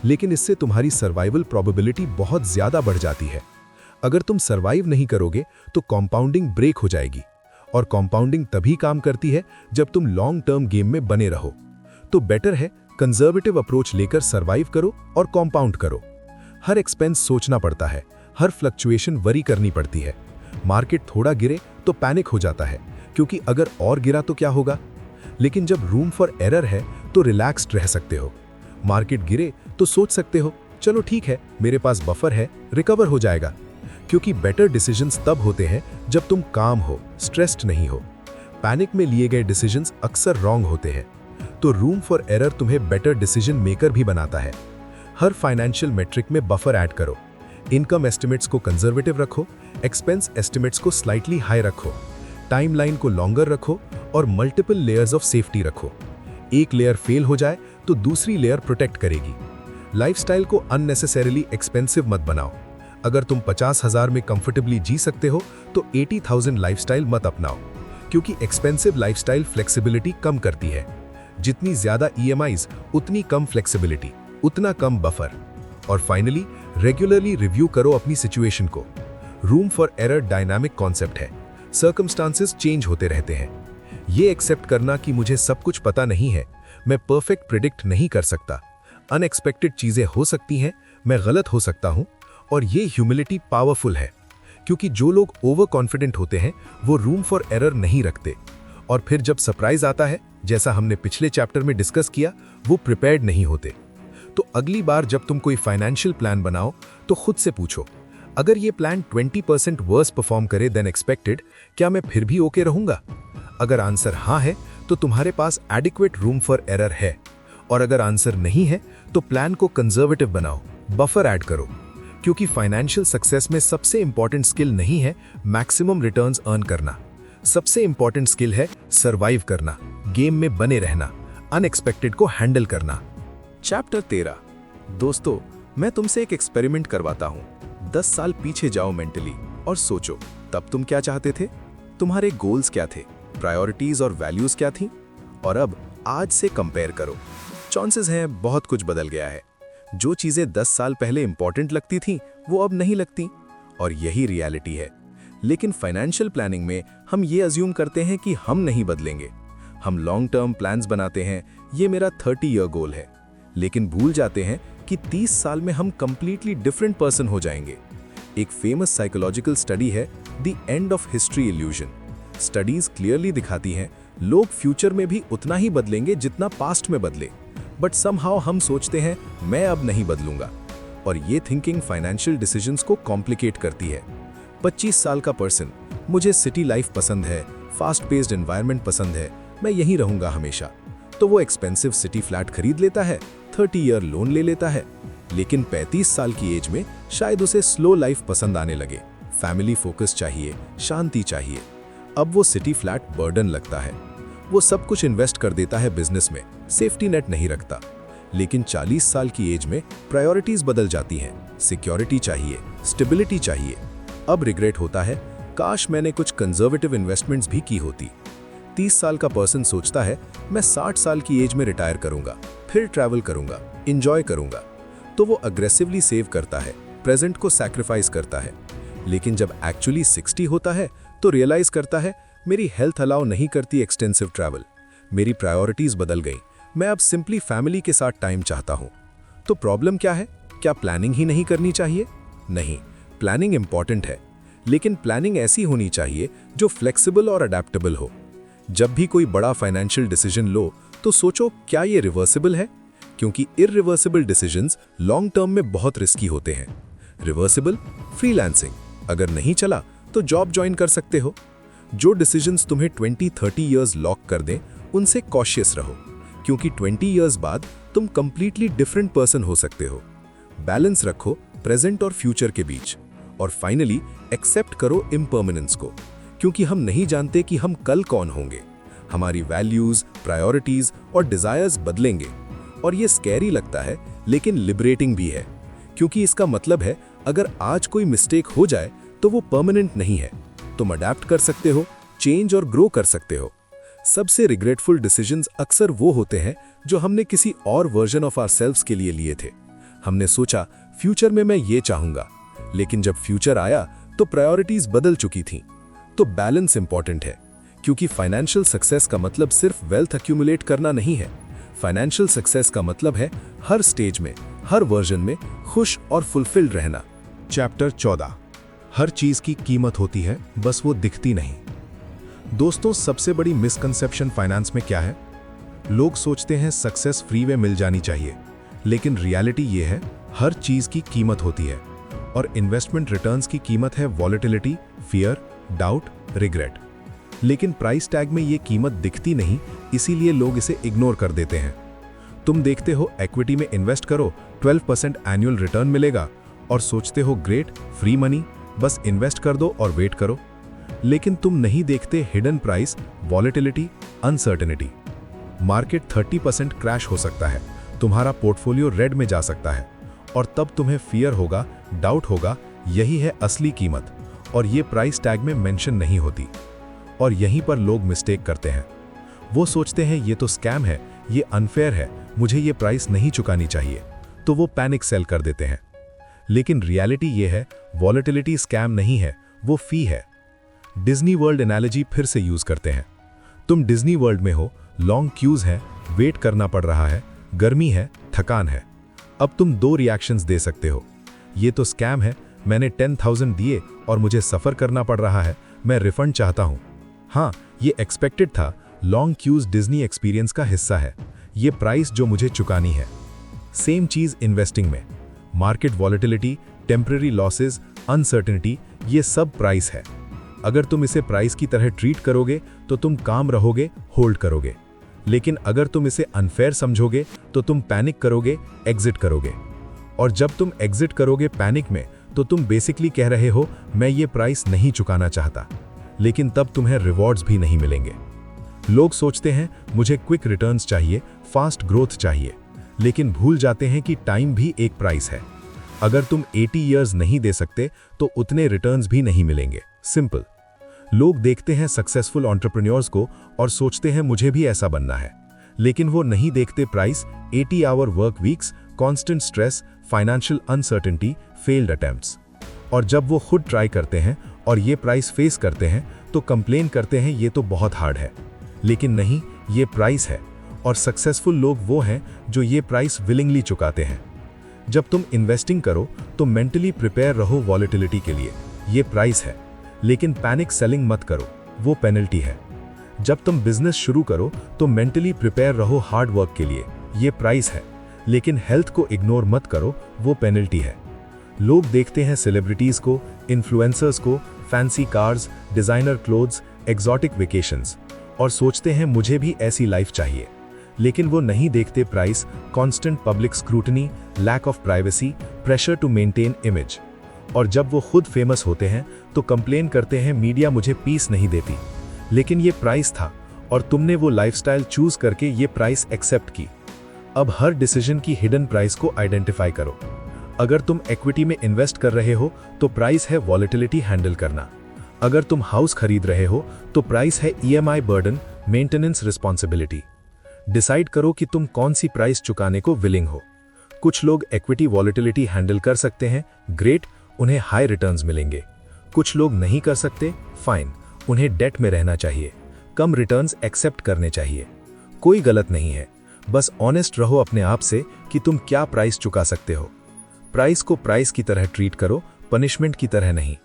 लेकिन इससे तुम्हारी सर्वाइवल प्रोबेबिलिटी बहुत ज्यादा बढ़ जाती है। अगर तुम सर्वाइव नहीं करोगे तो कॉम्पाउंडिंग ब्रेक हो जाएगी, और कॉम्पाउंडिंग तभी काम करती है जब तुम लॉन्ग टर्म गेम में बने रहो। तो बेटर है कंजर्वेटिव अप्रोच लेकर सर्वाइव करो और कॉम्पाउंड करो। हर एक्सपेंस सोचना पड़ता है, हर फ्लक्चुएशन वरी करनी पड़ती है। मार्केट थोड़ा गिरे तो पैनिक हो जाता है, क्योंकि अगर और गिरा तो क्या होगा। लेकिन जब रूम फॉर एरर है तो रिलैक्स्ड रह सकते हो। मार्केट गिरे तो सोच सकते हो चलो ठीक है, मेरे पास बफर है, रिकवर हो जाएगा। क्योंकि बेटर डिसीजंस तब होते हैं जब तुम काम हो, स्ट्रेस्ड नहीं हो। पैनिक में लिए गए डिसीजंस अक्सर रॉन्ग होते हैं। तो रूम फॉर एरर तुम्हें बेटर डिसीजन मेकर भी बनाता है। हर फाइनेंशियल मेट्रिक में बफर ऐड करो। इनकम एस्टिमेट्स को कंजर्वेटिव रखो, एक्सपेंस एस्टिमेट्स को स्लाइटली हाई रखो, टाइमलाइन को लॉन्गर रखो और मल्टीपल लेयर्स ऑफ सेफ्टी रखो। एक लेयर फेल हो जाए तो दूसरी लेयर प्रोटेक्ट करेगी। लाइफस्टाइल को अननेसेसरीली एक्सपेंसिव मत बनाओ। अगर तुम 50,000 में कंफर्टेबली जी सकते हो तो 80,000 लाइफस्टाइल मत अपनाओ, क्योंकि एक्सपेंसिव लाइफस्टाइल फ्लेक्सिबिलिटी कम करती है। जितनी ज्यादा ईएमआईज उतनी कम फ्लेक्सिबिलिटी, उतना कम बफर। और फाइनली, रेगुलरली रिव्यू करो अपनी सिचुएशन को। Room for error dynamic concept है, सर्कमस्टांसेस चेंज होते रहते हैं। ये एक्सेप्ट करना कि मुझे सब कुछ पता नहीं है, मैं परफेक्ट प्रिडिक्ट नहीं कर सकता, अनएक्सपेक्टेड चीजें हो सकती हैं, मैं गलत हो सकता हूं। और ये ह्यूमिलिटी पावरफुल है, क्योंकि जो लोग ओवर कॉन्फिडेंट होते हैं वो रूम फॉर एरर नहीं रखते। और फिर जब सरप्राइज आता है, जैसा हमने पिछले चैप्टर में डिस्कस किया, वो प्रिपेयर्ड नहीं होते। तो अगली बार जब तुम कोई फाइनेंशियल प्लान बनाओ तो खुद से पूछो, अगर ये प्लान 20% वर्स परफॉर्म करे देन एक्सपेक्टेड, क्या मैं फिर भी ओके रहूंगा? अगर आंसर हाँ है तो तुम्हारे पास एडिक्वेट रूम फॉर एरर है, और अगर आंसर नहीं है तो प्लान को कंजर्वेटिव बनाओ, बफर ऐड करो। क्योंकि फाइनेंशियल सक्सेस में सबसे इंपॉर्टेंट स्किल नहीं है मैक्सिमम रिटर्न्स अर्न करना, सबसे इंपॉर्टेंट स्किल है सर्वाइव करना, गेम में बने रहना, अनएक्सपेक्टेड को हैंडल करना। चैप्टर 13। दोस्तों, मैं तुमसे एक एक्सपेरिमेंट करवाता हूं। 10 साल पीछे जाओ मेंटली और सोचो, तब तुम क्या चाहते थे? तुम्हारे गोल्स क्या थे? प्रायोरिटीज और वैल्यूज क्या थी? और अब आज से कंपेयर करो। चांसेस हैं बहुत कुछ बदल गया है। जो चीजें 10 साल पहले इंपॉर्टेंट लगती थी वो अब नहीं लगती, और यही रियलिटी है। लेकिन फाइनेंशियल प्लानिंग में हम ये अज्यूम करते हैं कि हम नहीं बदलेंगे। हम लॉन्ग टर्म प्लान्स बनाते हैं, ये मेरा 30 ईयर गोल है, लेकिन भूल जाते हैं कि 30 साल में हम कंप्लीटली डिफरेंट पर्सन हो जाएंगे। एक फेमस साइकोलॉजिकल स्टडी है the end of history illusion. Studies clearly दिखाती हैं लोग फ्यूचर में भी उतना ही बदलेंगे जितना पास्ट में बदले, बट समहाउ हम सोचते हैं मैं अब नहीं बदलूंगा। और ये थिंकिंग फाइनेंशियल डिसीजंस को कॉम्प्लिकेट करती है। 25 साल का पर्सन, मुझे सिटी लाइफ पसंद है, फास्ट पेस्ड एनवायरनमेंट पसंद है, मैं यहीं रहूंगा हमेशा, तो वो एक्सपेंसिव सिटी फ्लैट खरीद लेता है, 30 ईयर लोन ले लेता है। लेकिन 35 साल की एज में शायद उसे स्लो लाइफ पसंद आने लगे, फैमिली फोकस चाहिए, शांति चाहिए। अब वो सिटी फ्लैट बर्डन लगता है। वो सब कुछ इन्वेस्ट कर देता है बिजनेस में, सेफ्टी नेट नहीं रखता। लेकिन 40 साल की एज में प्रायोरिटीज बदल जाती हैं, सिक्योरिटी चाहिए, स्टेबिलिटी चाहिए। अब रिग्रेट होता है, काश मैंने कुछ कंजर्वेटिव इन्वेस्टमेंट्स भी की होती। 30 साल का पर्सन सोचता है, मैं 60 साल की एज में रिटायर करूंगा, फिर ट्रैवल करूंगा, इंजॉय करूंगा। तो वो अग्रेसिवली सेव करता है, प्रेजेंट को सैक्रिफाइस करता है। लेकिन जब एक्चुअली 60 होता है तो रियलाइज करता है, मेरी हेल्थ अलाउ नहीं करती एक्सटेंसिव ट्रैवल, मेरी प्रायोरिटीज बदल गई, मैं अब सिंपली फैमिली के साथ टाइम चाहता हूं। तो प्रॉब्लम क्या है? क्या प्लानिंग ही नहीं करनी चाहिए? नहीं, प्लानिंग इंपॉर्टेंट है, लेकिन प्लानिंग ऐसी होनी चाहिए जो फ्लेक्सिबल और अडेप्टेबल हो। जब भी कोई बड़ा फाइनेंशियल डिसीजन लो तो सोचो, क्या ये रिवर्सिबल है? क्योंकि इरिवर्सिबल डिसीजंस लॉन्ग टर्म में बहुत रिस्की होते हैं। रिवर्सिबल, फ्रीलांसिंग, अगर नहीं चला तो जॉब ज्वाइन कर सकते हो। जो डिसीजंस तुम्हें 20-30 इयर्स लॉक कर दें, उनसे कॉशियस रहो, क्योंकि 20 इयर्स बाद तुम कंप्लीटली डिफरेंट पर्सन हो सकते हो। बैलेंस रखो प्रेजेंट और फ्यूचर के बीच। और फाइनली एक्सेप्ट करो इम्पर्मनेंस को, क्योंकि हम नहीं जानते कि हम कल कौन होंगे। हमारी वैल्यूज, प्रायोरिटीज और डिजायर्स बदलेंगे। और ये स्कैरी लगता है, लेकिन लिबरेटिंग भी है, क्योंकि इसका मतलब है अगर आज कोई मिस्टेक हो जाए तो वो परमानेंट नहीं है। तुम अडेप्ट कर सकते हो, चेंज और ग्रो कर सकते हो। सबसे रिग्रेटफुल डिसीजंस अक्सर वो होते हैं जो हमने किसी और वर्जन ऑफ आवरसेल्व्स के लिए लिए थे। हमने सोचा फ्यूचर में मैं ये चाहूंगा, लेकिन जब फ्यूचर आया तो प्रायोरिटीज बदल चुकी थीं। तो बैलेंस इंपॉर्टेंट है, क्योंकि फाइनेंशियल सक्सेस का मतलब सिर्फ वेल्थ एक्यूमुलेट करना नहीं है। फाइनेंशियल सक्सेस का मतलब है हर स्टेज में, हर वर्जन में खुश और फुलफिल्ड रहना। चैप्टर 14, हर चीज की कीमत होती है, बस वो दिखती नहीं। दोस्तों, सबसे बड़ी मिसकंसेप्शन फाइनेंस में क्या है? लोग सोचते हैं सक्सेस फ्री में मिल जानी चाहिए, लेकिन रियलिटी ये है, हर चीज की कीमत होती है। और इन्वेस्टमेंट रिटर्न्स की कीमत है वॉलेटिलिटी, फियर, डाउट, रिग्रेट। लेकिन प्राइस टैग में ये कीमत दिखती नहीं, इसीलिए लोग इसे इग्नोर कर देते हैं। तुम देखते हो इक्विटी में इन्वेस्ट करो, 12% एनुअल रिटर्न मिलेगा, और सोचते हो ग्रेट, फ्री मनी, बस इन्वेस्ट कर दो और वेट करो। लेकिन तुम नहीं देखते hidden price, volatility, uncertainty. Market 30% crash हो सकता है, तुम्हारा पोर्टफोलियो रेड में जा सकता है, और तब तुम्हें फियर होगा, डाउट होगा, यही है असली कीमत, और ये प्राइस टैग में मेंशन नहीं होती। और यहीं पर लोग मिस्टेक करते हैं। वो सोचते हैं ये तो स्कैम है, ये अनफेयर है, मुझे ये प्राइस नहीं चुकानी चाहिए, तो वो पैनिक सेल कर देते हैं। लेकिन रियलिटी ये है, वॉलेटिलिटी स्कैम नहीं है, वो फी है। डिज्नी वर्ल्ड एनालॉजी फिर से यूज करते हैं। तुम डिज्नी वर्ल्ड में हो, लॉन्ग क्यूज हैं, वेट करना पड़ रहा है, गर्मी है, थकान है। अब तुम 2 रिएक्शंस दे सकते हो। ये तो स्कैम है, मैंने 10,000 दिए और मुझे सफ़र करना पड़ रहा है, मैं रिफंड चाहता हूँ। हाँ, ये एक्सपेक्टेड था, लॉन्ग क्यूज डिज्नी एक्सपीरियंस का हिस्सा है, ये प्राइस जो मुझे चुकानी है। सेम चीज़ इन्वेस्टिंग में, market volatility, temporary losses, uncertainty, ये सब प्राइस है। अगर तुम इसे प्राइस की तरह ट्रीट करोगे तो तुम काम रहोगे, होल्ड करोगे। लेकिन अगर तुम इसे अनफेयर समझोगे तो तुम पैनिक करोगे, एग्जिट करोगे। और जब तुम एग्जिट करोगे पैनिक में, तो तुम बेसिकली कह रहे हो मैं ये प्राइस नहीं चुकाना चाहता, लेकिन तब तुम्हें रिवॉर्ड्स भी नहीं मिलेंगे। लोग सोचते हैं मुझे क्विक रिटर्न्स चाहिए, फास्ट ग्रोथ चाहिए, लेकिन भूल जाते हैं कि टाइम भी एक प्राइस है। अगर तुम 80 इयर्स नहीं दे सकते तो उतने रिटर्न्स भी नहीं मिलेंगे। सिंपल। लोग देखते हैं सक्सेसफुल एंटरप्रेन्योर्स को और सोचते हैं मुझे भी ऐसा बनना है, लेकिन वो नहीं देखते price, 80 hour work weeks, constant stress, financial uncertainty, failed attempts. और जब वो खुद ट्राई करते हैं और ये प्राइस फेस करते हैं तो कंप्लेन करते हैं ये तो बहुत हार्ड है। लेकिन नहीं, ये प्राइस है, और सक्सेसफुल लोग वो हैं जो ये प्राइस विलिंगली चुकाते हैं। जब तुम इन्वेस्टिंग करो तो मेंटली प्रिपेयर रहो वॉलेटिलिटी के लिए, ये प्राइस है। लेकिन पैनिक सेलिंग मत करो, वो पेनल्टी है। जब तुम बिजनेस शुरू करो तो मेंटली प्रिपेयर रहो हार्ड वर्क के लिए, ये प्राइस है। लेकिन हेल्थ को इग्नोर मत करो, वो पेनल्टी है। लोग देखते हैं सेलिब्रिटीज को, इन्फ्लुएंसर्स को, fancy cars, designer clothes, exotic vacations, और सोचते हैं मुझे भी ऐसी लाइफ चाहिए। लेकिन वो नहीं देखते price, constant public scrutiny, lack of privacy, pressure to maintain image. और जब वो खुद फेमस होते हैं तो कंप्लेन करते हैं मीडिया मुझे पीस नहीं देती। लेकिन ये प्राइस था और तुमने वो लाइफस्टाइल चूज करके ये प्राइस एक्सेप्ट की। अब हर डिसीजन की हिडन प्राइस को आइडेंटिफाई करो। अगर तुम इक्विटी में इन्वेस्ट कर रहे हो तो प्राइस है वॉलेटिलिटी हैंडल करना। अगर तुम हाउस खरीद रहे हो तो प्राइस है EMI burden, maintenance responsibility. Decide करो कि तुम कौन सी प्राइस चुकाने को विलिंग हो। कुछ लोग इक्विटी वॉलेटिलिटी हैंडल कर सकते हैं, ग्रेट, उन्हें हाई रिटर्न्स मिलेंगे। कुछ लोग नहीं कर सकते, फाइन, उन्हें डेट में रहना चाहिए, कम रिटर्न्स एक्सेप्ट करने चाहिए। कोई गलत नहीं है, बस ऑनेस्ट रहो अपने आप से कि तुम क्या प्राइस चुका सकते हो। प्राइस को प्राइस की तरह ट्रीट करो, पनिशमेंट की तरह नहीं।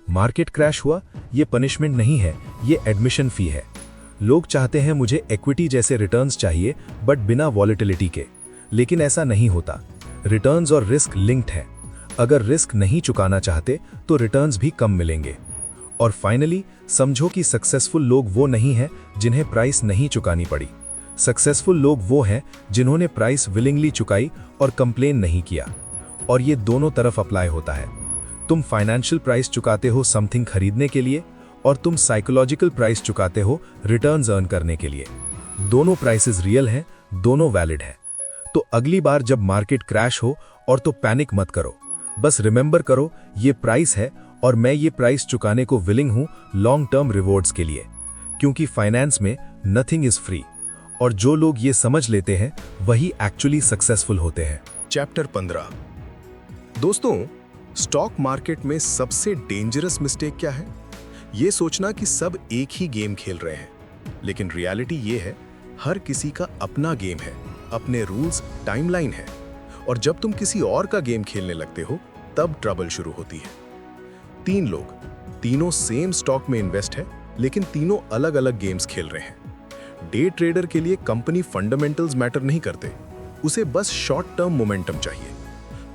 मार्केट क्रैश हुआ, ये पनिशमेंट नहीं है, ये एडमिशन फी है। लोग चाहते हैं मुझे इक्विटी जैसे रिटर्न्स चाहिए बट बिना वॉलेटिलिटी के, लेकिन ऐसा नहीं होता। रिटर्न्स और रिस्क लिंक्ड है। अगर रिस्क नहीं चुकाना चाहते तो रिटर्न्स भी कम मिलेंगे। और फाइनली समझो कि सक्सेसफुल लोग वो नहीं हैं जिन्हें प्राइस नहीं चुकानी पड़ी। सक्सेसफुल लोग वो हैं जिन्होंने प्राइस विलिंगली चुकाई और कंप्लेन नहीं किया। और ये दोनों तरफ अप्लाई होता है। तुम फाइनेंशियल प्राइस चुकाते हो समथिंग खरीदने के लिए और तुम साइकोलॉजिकल प्राइस चुकाते हो रिटर्न्स अर्न करने के लिए। दोनों प्राइसेस रियल हैं, दोनों वैलिड हैं। तो अगली बार जब मार्केट क्रैश हो और तो पैनिक मत करो, बस रिमेंबर करो ये प्राइस है और मैं ये प्राइस चुकाने को विलिंग हूं लॉन्ग टर्म रिवॉर्ड्स के लिए। क्योंकि फाइनेंस में नथिंग इज फ्री, और जो लोग ये समझ लेते हैं वही एक्चुअली सक्सेसफुल होते हैं। चैप्टर 15। दोस्तों, स्टॉक मार्केट में सबसे डेंजरस मिस्टेक क्या है? ये सोचना कि सब एक ही गेम खेल रहे हैं। लेकिन रियलिटी ये है, हर किसी का अपना गेम है, अपने रूल्स, टाइमलाइन है। और जब तुम किसी और का गेम खेलने लगते हो तब ट्रबल शुरू होती है। 3 लोग, तीनों सेम स्टॉक में इन्वेस्ट है, लेकिन तीनों अलग अलग गेम्स खेल रहे हैं। डे ट्रेडर के लिए कंपनी फंडामेंटल्स मैटर नहीं करते, उसे बस शॉर्ट टर्म मोमेंटम चाहिए।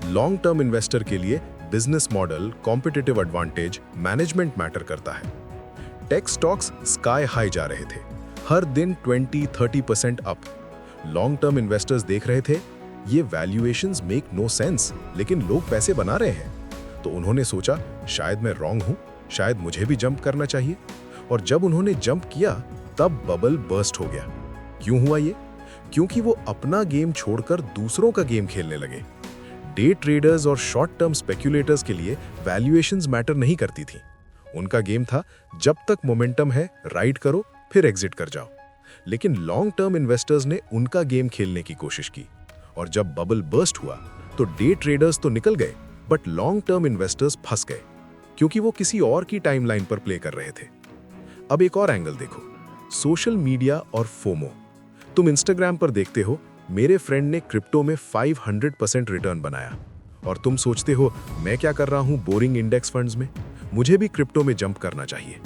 लॉन्ग टर्म इन्वेस्टर के लिए business model, competitive advantage, management matter करता है। टेक स्टॉक्स स्काई हाई जा रहे थे, हर दिन 20-30% अप। लॉन्ग टर्म इन्वेस्टर्स देख रहे थे ये वैल्यूएशंस मेक नो सेंस, लेकिन लोग पैसे बना रहे हैं। तो उन्होंने सोचा शायद मैं रॉन्ग हूं, शायद मुझे भी जंप करना चाहिए। और जब उन्होंने जंप किया तब बबल बर्स्ट हो गया। क्यों हुआ ये? क्योंकि वो अपना गेम छोड़कर दूसरों का गेम खेलने लगे। डे ट्रेडर्स और शॉर्ट टर्म स्पेक्युलेटर्स के लिए वैल्यूएशंस मैटर नहीं करती थी। उनका गेम था जब तक मोमेंटम है राइड करो फिर एग्जिट कर जाओ। लेकिन लॉन्ग टर्म इन्वेस्टर्स ने उनका गेम खेलने की कोशिश की, और जब बबल बर्स्ट हुआ तो डे ट्रेडर्स तो निकल गए बट लॉन्ग टर्म इन्वेस्टर्स फंस गए, क्योंकि वो किसी और की टाइमलाइन पर प्ले कर रहे थे। अब एक और एंगल देखो, सोशल मीडिया और फोमो। तुम इंस्टाग्राम पर देखते हो मेरे फ्रेंड ने क्रिप्टो में 500% रिटर्न बनाया, और तुम सोचते हो मैं क्या कर रहा हूं बोरिंग इंडेक्स फंड्स में, मुझे भी क्रिप्टो में जंप करना चाहिए।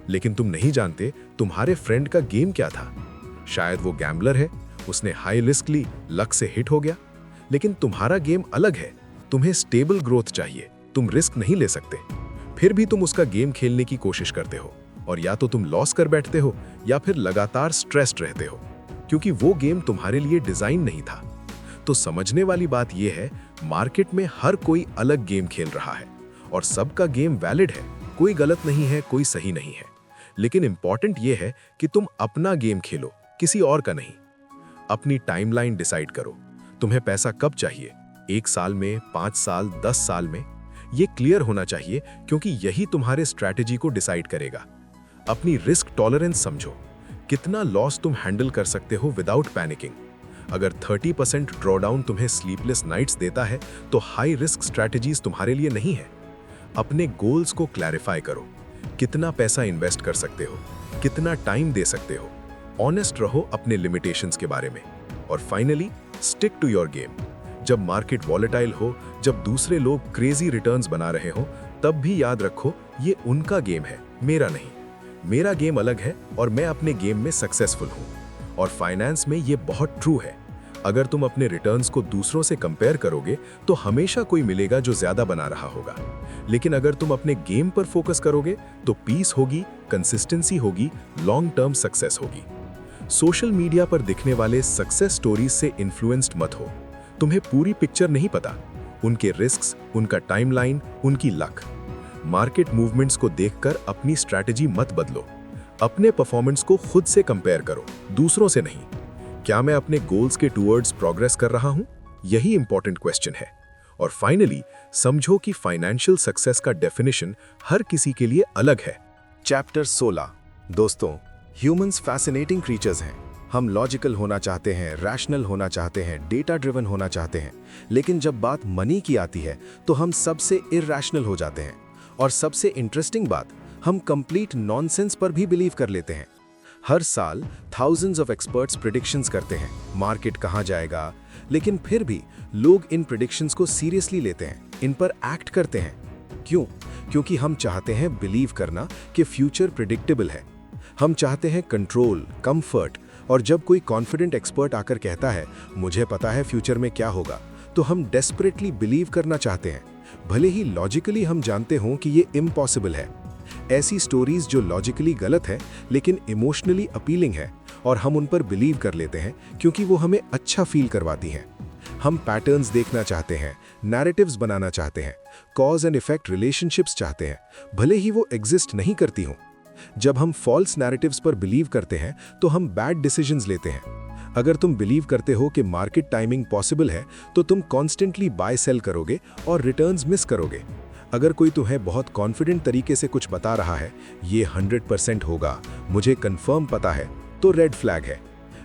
लेकिन तुम नहीं जानते तुम्हारे फ्रेंड का गेम क्या था। शायद वो गैम्बलर है, उसने हाई रिस्क ली, लक से हिट हो गया। लेकिन तुम्हारा गेम अलग है, तुम्हें स्टेबल ग्रोथ चाहिए, तुम रिस्क नहीं ले सकते। फिर भी तुम उसका गेम खेलने की कोशिश करते हो, और या तो तुम लॉस कर बैठते हो या फिर लगातार स्ट्रेस्ड रहते हो, क्योंकि वो गेम तुम्हारे लिए डिजाइन नहीं था। तो समझने वाली बात यह है, मार्केट में हर कोई अलग गेम खेल रहा है और सबका गेम वैलिड है, कोई गलत नहीं है, कोई सही नहीं है। लेकिन इंपॉर्टेंट यह है कि तुम अपना गेम खेलो, किसी और का नहीं। अपनी टाइमलाइन डिसाइड करो, तुम्हें पैसा कब चाहिए, 1 साल में, 5 साल, 10 साल में। ये क्लियर होना चाहिए, क्योंकि यही तुम्हारे स्ट्रैटेजी को डिसाइड करेगा। अपनी रिस्क टॉलरेंस समझो, कितना लॉस तुम हैंडल कर सकते हो विदाउट पैनिकिंग। अगर 30% ड्रॉडाउन तुम्हें स्लीपलेस नाइट्स देता है तो हाई रिस्क स्ट्रैटेजीज तुम्हारे लिए नहीं है। अपने गोल्स को क्लैरिफाई करो, कितना पैसा इन्वेस्ट कर सकते हो, कितना टाइम दे सकते हो। ऑनेस्ट रहो अपने लिमिटेशंस के बारे में। और finally stick to your game. जब मार्केट वॉलेटाइल हो, जब दूसरे लोग क्रेजी रिटर्न्स बना रहे हो, तब भी याद रखो ये उनका गेम है, मेरा नहीं। मेरा गेम अलग है और मैं अपने गेम में सक्सेसफुल हूँ। और फाइनेंस में ये बहुत ट्रू है। अगर तुम अपने रिटर्न्स को दूसरों से कंपेयर करोगे तो हमेशा कोई मिलेगा जो ज्यादा बना रहा होगा। लेकिन अगर तुम अपने गेम पर फोकस करोगे तो पीस होगी, कंसिस्टेंसी होगी, लॉन्ग टर्म सक्सेस होगी। सोशल मीडिया पर दिखने वाले सक्सेस स्टोरीज से इन्फ्लुएंस्ड मत हो। तुम्हें पूरी पिक्चर नहीं पता, उनके रिस्क्स, उनका टाइमलाइन, उनकी लक। मार्केट मूवमेंट्स को देखकर अपनी स्ट्रैटेजी मत बदलो। अपने परफॉर्मेंस को खुद से कंपेयर करो, दूसरों से नहीं। क्या मैं अपने गोल्स के टूवर्ड्स प्रोग्रेस कर रहा हूं? यही इंपॉर्टेंट क्वेश्चन है। और फाइनली, समझो कि फाइनेंशियल सक्सेस का डेफिनेशन हर किसी के लिए अलग है। चैप्टर 16। दोस्तों, ह्यूमंस फैसिनेटिंग क्रीचर्स हैं। हम लॉजिकल होना चाहते हैं, रैशनल होना चाहते हैं, डेटा ड्रिवन होना चाहते हैं, लेकिन जब बात मनी की आती है तो हम सबसे इरैशनल हो जाते हैं। और सबसे इंटरेस्टिंग बात, हम कंप्लीट नॉनसेंस पर भी बिलीव कर लेते हैं। हर साल थाउजेंड्स ऑफ एक्सपर्ट्स प्रेडिक्शंस करते हैं, मार्केट कहाँ जाएगा, लेकिन फिर भी लोग इन प्रेडिक्शंस को सीरियसली लेते हैं, इन पर एक्ट करते हैं। क्यों? क्योंकि हम चाहते हैं बिलीव करना कि फ्यूचर प्रिडिक्टेबल है। हम चाहते हैं कंट्रोल, कंफर्ट, और जब कोई कॉन्फिडेंट एक्सपर्ट आकर कहता है मुझे पता है फ्यूचर में क्या होगा, तो हम डेस्परेटली बिलीव करना चाहते हैं, भले ही लॉजिकली हम जानते हों कि ये इम्पॉसिबल है। ऐसी स्टोरीज जो लॉजिकली गलत है लेकिन इमोशनली अपीलिंग है, और हम उन पर बिलीव कर लेते हैं क्योंकि वो हमें अच्छा फील करवाती हैं। हम पैटर्न्स देखना चाहते हैं, नैरेटिव्स बनाना चाहते हैं, कॉज एंड इफेक्ट रिलेशनशिप्स चाहते हैं, भले ही वो एग्जिस्ट नहीं करती हों। जब हम फॉल्स नैरेटिव्स पर बिलीव करते हैं तो हम बैड डिसीजंस लेते हैं। अगर तुम बिलीव करते हो कि मार्केट टाइमिंग पॉसिबल है तो तुम कॉन्स्टेंटली बाय सेल करोगे और रिटर्न्स मिस करोगे। अगर कोई तुम्हें बहुत कॉन्फिडेंट तरीके से कुछ बता रहा है, ये 100% होगा, मुझे कंफर्म पता है, तो रेड फ्लैग है।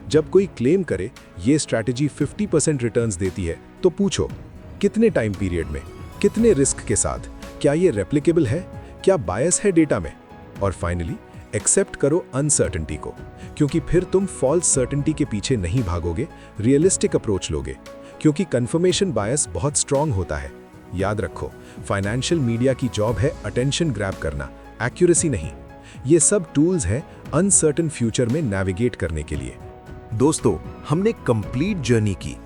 जब कोई क्लेम करे ये स्ट्रैटेजी 50% रिटर्न्स देती है, तो पूछो कितने टाइम पीरियड में, कितने रिस्क के साथ, क्या ये रेप्लिकेबल है, क्या बायस है डेटा में। और फाइनली, एक्सेप्ट करो अनसर्टेनिटी को, क्योंकि फिर तुम फॉल्स सर्टेनिटी के पीछे नहीं भागोगे, रियलिस्टिक अप्रोच लोगे, क्योंकि कंफर्मेशन बायस बहुत स्ट्रांग होता है। याद रखो, फाइनेंशियल मीडिया की जॉब है अटेंशन ग्रैब करना, एक्यूरेसी नहीं। ये सब टूल्स हैं अनसर्टेन फ्यूचर में नेविगेट करने के लिए। दोस्तों, हमने कंप्लीट जर्नी की।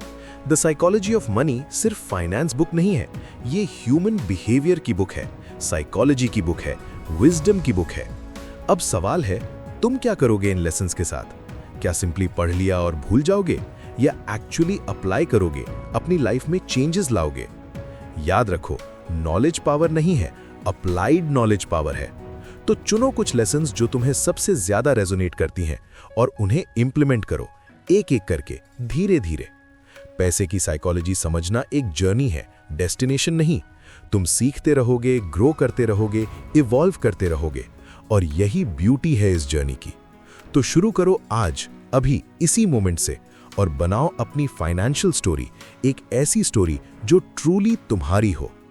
द साइकोलॉजी ऑफ मनी सिर्फ फाइनेंस बुक नहीं है, ये ह्यूमन बिहेवियर की बुक है, साइकोलॉजी की बुक है, विजडम की बुक है। अब सवाल है, तुम क्या करोगे इन लेसन्स के साथ? क्या सिंपली पढ़ लिया और भूल जाओगे, या एक्चुअली अप्लाई करोगे, अपनी लाइफ में चेंजेस लाओगे? याद रखो, नॉलेज पावर नहीं है, अप्लाइड नॉलेज पावर है। तो चुनो कुछ लेसन्स जो तुम्हें सबसे ज्यादा रेजोनेट करती हैं और उन्हें इंप्लीमेंट करो, एक एक करके, धीरे धीरे। पैसे की साइकोलॉजी समझना एक जर्नी है, डेस्टिनेशन नहीं। तुम सीखते रहोगे, ग्रो करते रहोगे, इवॉल्व करते रहोगे, और यही ब्यूटी है इस जर्नी की। तो शुरू करो आज, अभी, इसी मोमेंट से, और बनाओ अपनी फाइनेंशियल स्टोरी एक ऐसी स्टोरी जो ट्रूली तुम्हारी हो।